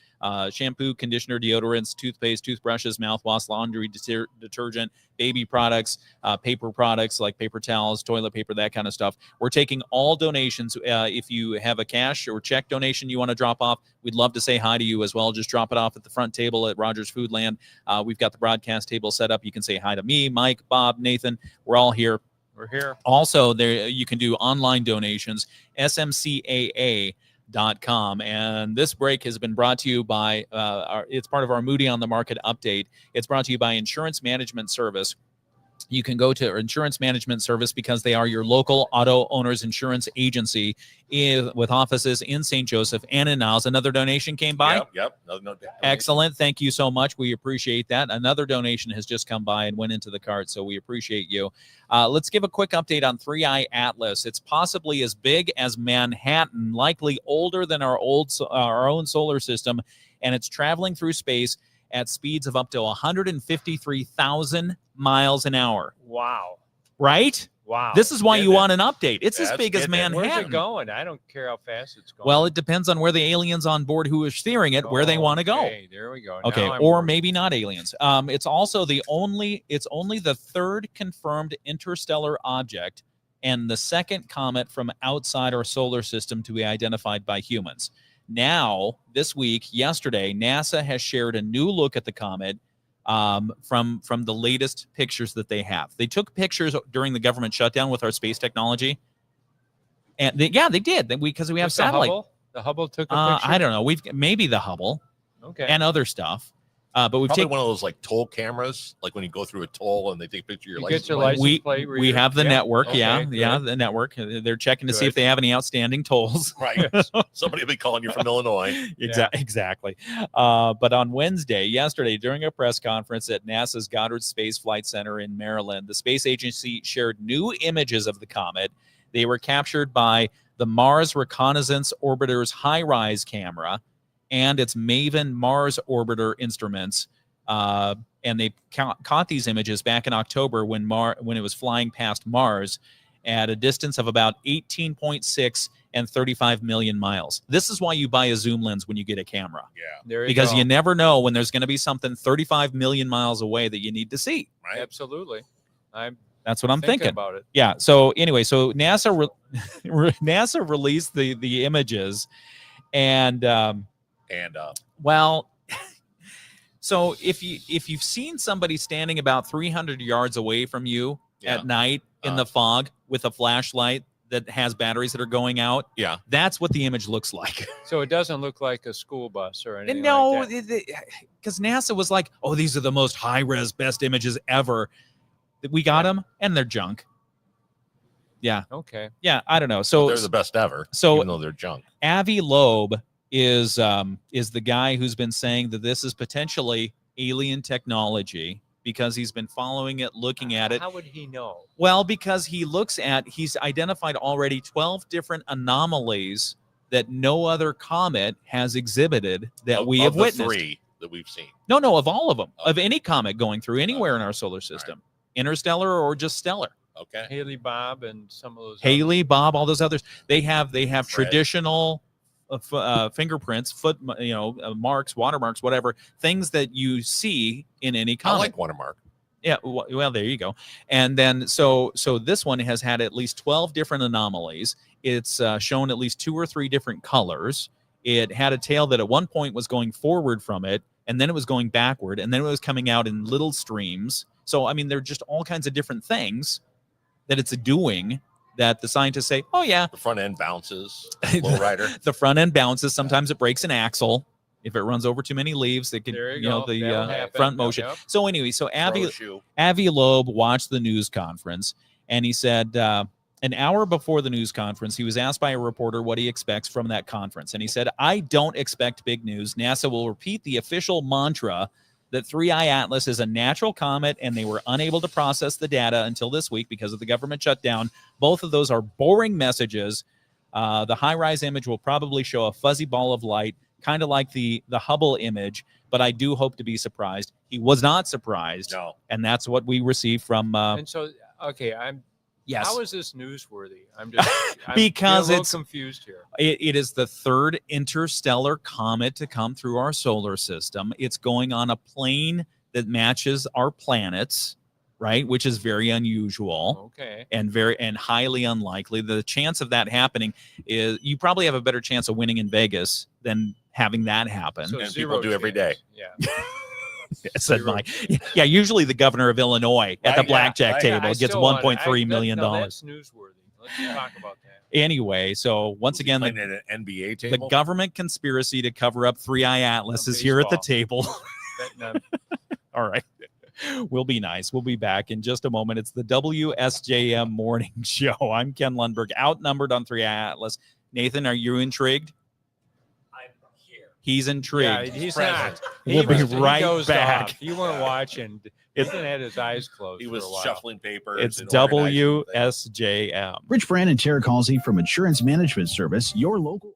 shampoo, conditioner, deodorants, toothpaste, toothbrushes, mouthwash, laundry detergent, baby products, paper products like paper towels, toilet paper, that kind of stuff. We're taking all donations. If you have a cash or check donation you want to drop off, we'd love to say hi to you as well. Just drop it off at the front table at Rogers Foodland. We've got the broadcast table set up. You can say hi to me, Mike, Bob, Nathan. We're all here. We're here. Also, there you can do online donations, smcaa.com. And this break has been brought to you by, it's part of our Moody on the Market update. It's brought to you by Insurance Management Service. You can go to Insurance Management Service because they are your local auto owners insurance agency with offices in St. Joseph and in Niles. Another donation came by. Yep. No, Excellent. Thank you so much. We appreciate that. Another donation has just come by and went into the cart, so we appreciate you. Let's give a quick update on 3i Atlas. It's possibly as big as Manhattan, likely older than our own solar system, and it's traveling through space at speeds of up to 153,000 miles an hour. Wow. Right? Wow. This is why you want an update. It's as That's big as getting it. Where's Manhattan. it going? I don't care how fast it's going. Well, it depends on where the aliens on board who is steering it, where they want to go. Okay, there we go. Okay, Now I'm or worried. maybe not aliens. It's also only the third confirmed interstellar object and the second comet from outside our solar system to be identified by humans. Now, this week, yesterday, NASA has shared a new look at the comet from the latest pictures that they have. They took pictures during the government shutdown with our space technology, and they did because we have Just the satellite. Hubble? The Hubble took a picture. I don't know. Maybe the Hubble, Okay. and other stuff. But we've Probably taken one of those like toll cameras, like when you go through a toll and they take a picture of your You license get your plate. license plate we reader. have the Yeah. network. Okay, Yeah, good. the network. They're checking to see Good. if they have any outstanding tolls. Right. Somebody will be calling you from Illinois. Exactly. But on yesterday, during a press conference at NASA's Goddard Space Flight Center in Maryland, the space agency shared new images of the comet. They were captured by the Mars Reconnaissance Orbiter's HiRISE camera and its MAVEN Mars Orbiter instruments. And they caught these images back in October when it was flying past Mars at a distance of about 18.6 and 35 million miles. This is why you buy a zoom lens when you get a camera. Yeah. There Because go. you never know when there's going to be something 35 million miles away that you need to see. Right. Absolutely. I'm That's what I'm thinking about it. Yeah. So anyway, so NASA NASA released the images, and well, so if you've seen somebody standing about 300 yards away from you at night in the fog with a flashlight that has batteries that are going out, that's what the image looks like. So it doesn't look like a school bus or anything. No, like that. because NASA was like, "Oh, these are the most high-res, best images ever." We got them, and they're junk. Yeah. Okay. Yeah, I don't know. So they're the best ever. So even though they're junk. Avi Loeb is the guy who's been saying that this is potentially alien technology because he's been following it, looking at it. How would he know? Well, because he's identified already 12 different anomalies that no other comet has exhibited that we have Of the witnessed. 3 that we've seen. No, of all of them, of any comet going through anywhere in our solar system, interstellar or just stellar. Okay. Haley Bob and some of those. Haley, Bob, all those others. They have traditional fingerprints, marks, watermarks, whatever, things that you see in any comet. I like watermark. Yeah, well, there you go. And then so this one has had at least 12 different anomalies. It's shown at least 2 or 3 different colors. It had a tail that at one point was going forward from it, and then it was going backward, and then it was coming out in little streams. So, I mean, there are just all kinds of different things that it's doing that the scientists say, oh, yeah. The front end bounces. Low rider. The front end bounces. Sometimes it breaks an axle. If it runs over too many leaves, it can, the front motion. Yep. So anyway, so Avi Loeb watched the news conference, and he said an hour before the news conference, he was asked by a reporter what he expects from that conference. And he said, I don't expect big news. NASA will repeat the official mantra that 3i Atlas is a natural comet, and they were unable to process the data until this week because of the government shutdown. Both of those are boring messages. The HiRISE image will probably show a fuzzy ball of light, kind of like the Hubble image, but I do hope to be surprised. He was not surprised. No. And that's what we received from. And so, okay, Yes. How is this newsworthy? I'm Because a little it's confused here. It is the third interstellar comet to come through our solar system. It's going on a plane that matches our planets, right? Which is very unusual. Okay. And highly unlikely. The chance of that happening is you probably have a better chance of winning in Vegas than having that happen. So And zero people do every day. Yeah. Said Mike. Yeah, usually the governor of Illinois at the blackjack table gets $1.3 million. That's newsworthy. Let's talk about that. Anyway, so once again, Playing at an NBA table. the government conspiracy to cover up 3-eye Atlas is here at the table. All right. We'll be nice. We'll be back in just a moment. It's the WSJM Morning Show. I'm Ken Lundberg, outnumbered on 3-eye Atlas. Nathan, are you intrigued? He's intrigued. Yeah, he's not. We'll be right dozed back. off. You weren't watching. Ethan had his eyes closed. He for was a while. shuffling papers. It's and organizing WSJM. Rich Brand and Tara Halsey from Insurance Management Service, your local.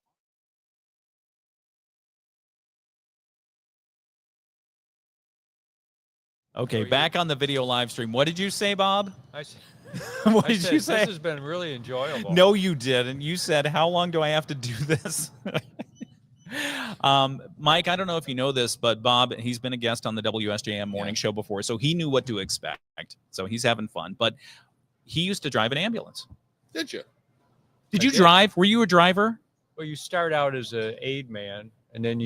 Okay, back on the video live stream. What did you say, Bob? What did you say? This has been really enjoyable. No, you didn't. You said, how long do I have to do this? Mike, I don't know if you know this, but Bob, he's been a guest on the WSJM morning show before, so he knew what to expect. So he's having fun. But he used to drive an ambulance. Did you? Did you drive? Were you a driver? Well, you start out as an aid man, and then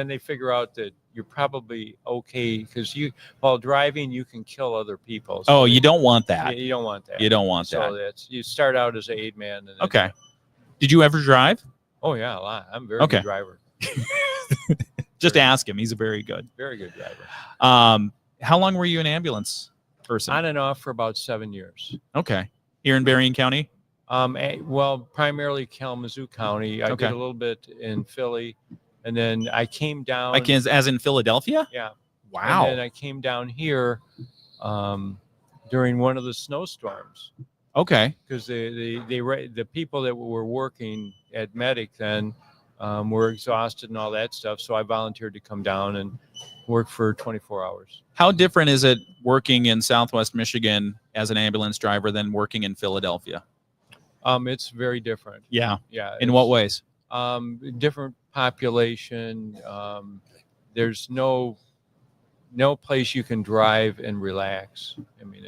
they figure out that you're probably okay because while driving, you can kill other people. Oh, you don't want that. You don't want that. You don't want So that. you start out as an aid man. And then, Okay. Did you ever drive? Oh yeah, a lot. I'm a very Okay. good driver. Just ask him. He's a very good. Very good driver. How long were you an ambulance person? On and off for about 7 years. Okay. Here in Berrien County? Well, primarily Kalamazoo County. I Okay. did a little bit in Philly, and then I came down. Like as in Philadelphia? Yeah. Wow. And then I came down here during one of the snowstorms. Okay. Because the people that were working at Medic then were exhausted and all that stuff. So I volunteered to come down and work for 24 hours. How different is it working in Southwest Michigan as an ambulance driver than working in Philadelphia? It's very different. Yeah. Yeah. In what ways? Different population. There's no place you can drive and relax. I mean,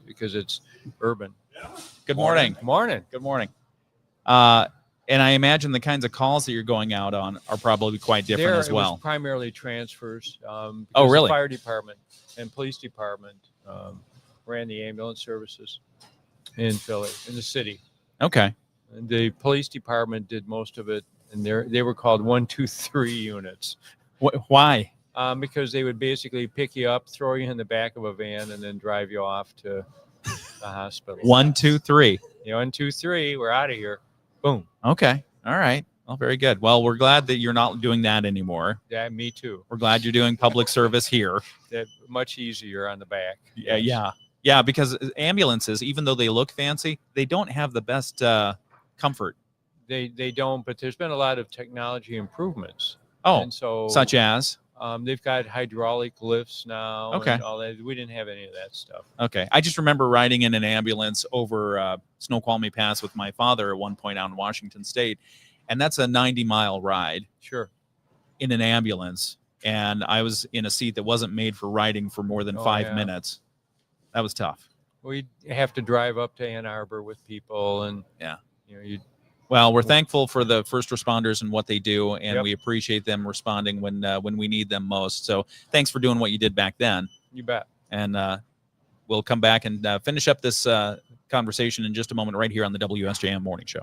because it's urban. Good morning. Morning. Good morning. And I imagine the kinds of calls that you're going out on are probably quite different as It well. was primarily transfers. Oh, Because really? The fire department and police department ran the ambulance services in Philly, in the city. Okay. And the police department did most of it, and they were called 123 units. Why? Because they would basically pick you up, throw you in the back of a van, and then drive you off to the hospital. 1, 2, 3. 1, 2, 3. We're out of here. Boom. Okay. All right. Well, very good. Well, we're glad that you're not doing that anymore. Yeah, me too. We're glad you're doing public service here. That much easier on the back. Yeah, yeah. Yeah, because ambulances, even though they look fancy, they don't have the best comfort. They don't, but there's been a lot of technology improvements. Oh, and so such as? They've got hydraulic lifts now. Okay. And all that. We didn't have any of that stuff. Okay. I just remember riding in an ambulance over Snoqualmie Pass with my father at one point out in Washington State. And that's a 90-mile ride. Sure. In an ambulance. And I was in a seat that wasn't made for riding for more than 5 minutes. That was tough. We have to drive up to Ann Arbor with people. And, well, we're thankful for the first responders and what they do, and we appreciate them responding when we need them most. So thanks for doing what you did back then. You bet. And we'll come back and finish up this conversation in just a moment right here on the WSJM Morning Show.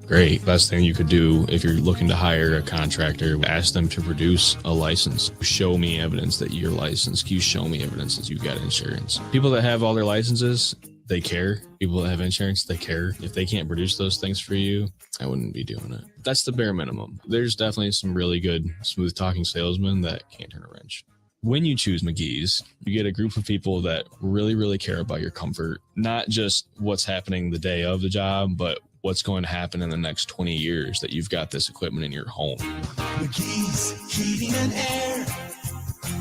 Great. Best thing you could do if you're looking to hire a contractor, ask them to produce a license. Show me evidence that you're licensed. Can you show me evidence that you've got insurance? People that have all their licenses, they care. People that have insurance, they care. If they can't produce those things for you, I wouldn't be doing it. That's the bare minimum. There's definitely some really good, smooth talking salesmen that can't turn a wrench. When you choose McGee's, you get a group of people that really, really care about your comfort, not just what's happening the day of the job, but what's going to happen in the next 20 years that you've got this equipment in your home. McKee's Heating and Air.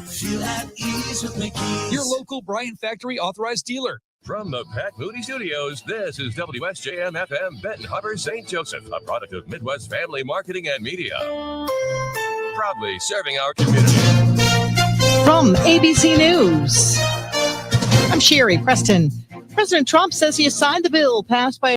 Feel at ease with McKee's. Your local Bryant Factory authorized dealer. From the Pat Moody Studios, this is WSJM-FM Benton Harbor, St. Joseph, a product of Midwest Family Marketing and Media. Proudly serving our community. From ABC News, I'm Sherry Preston. President Trump says he has signed the bill passed by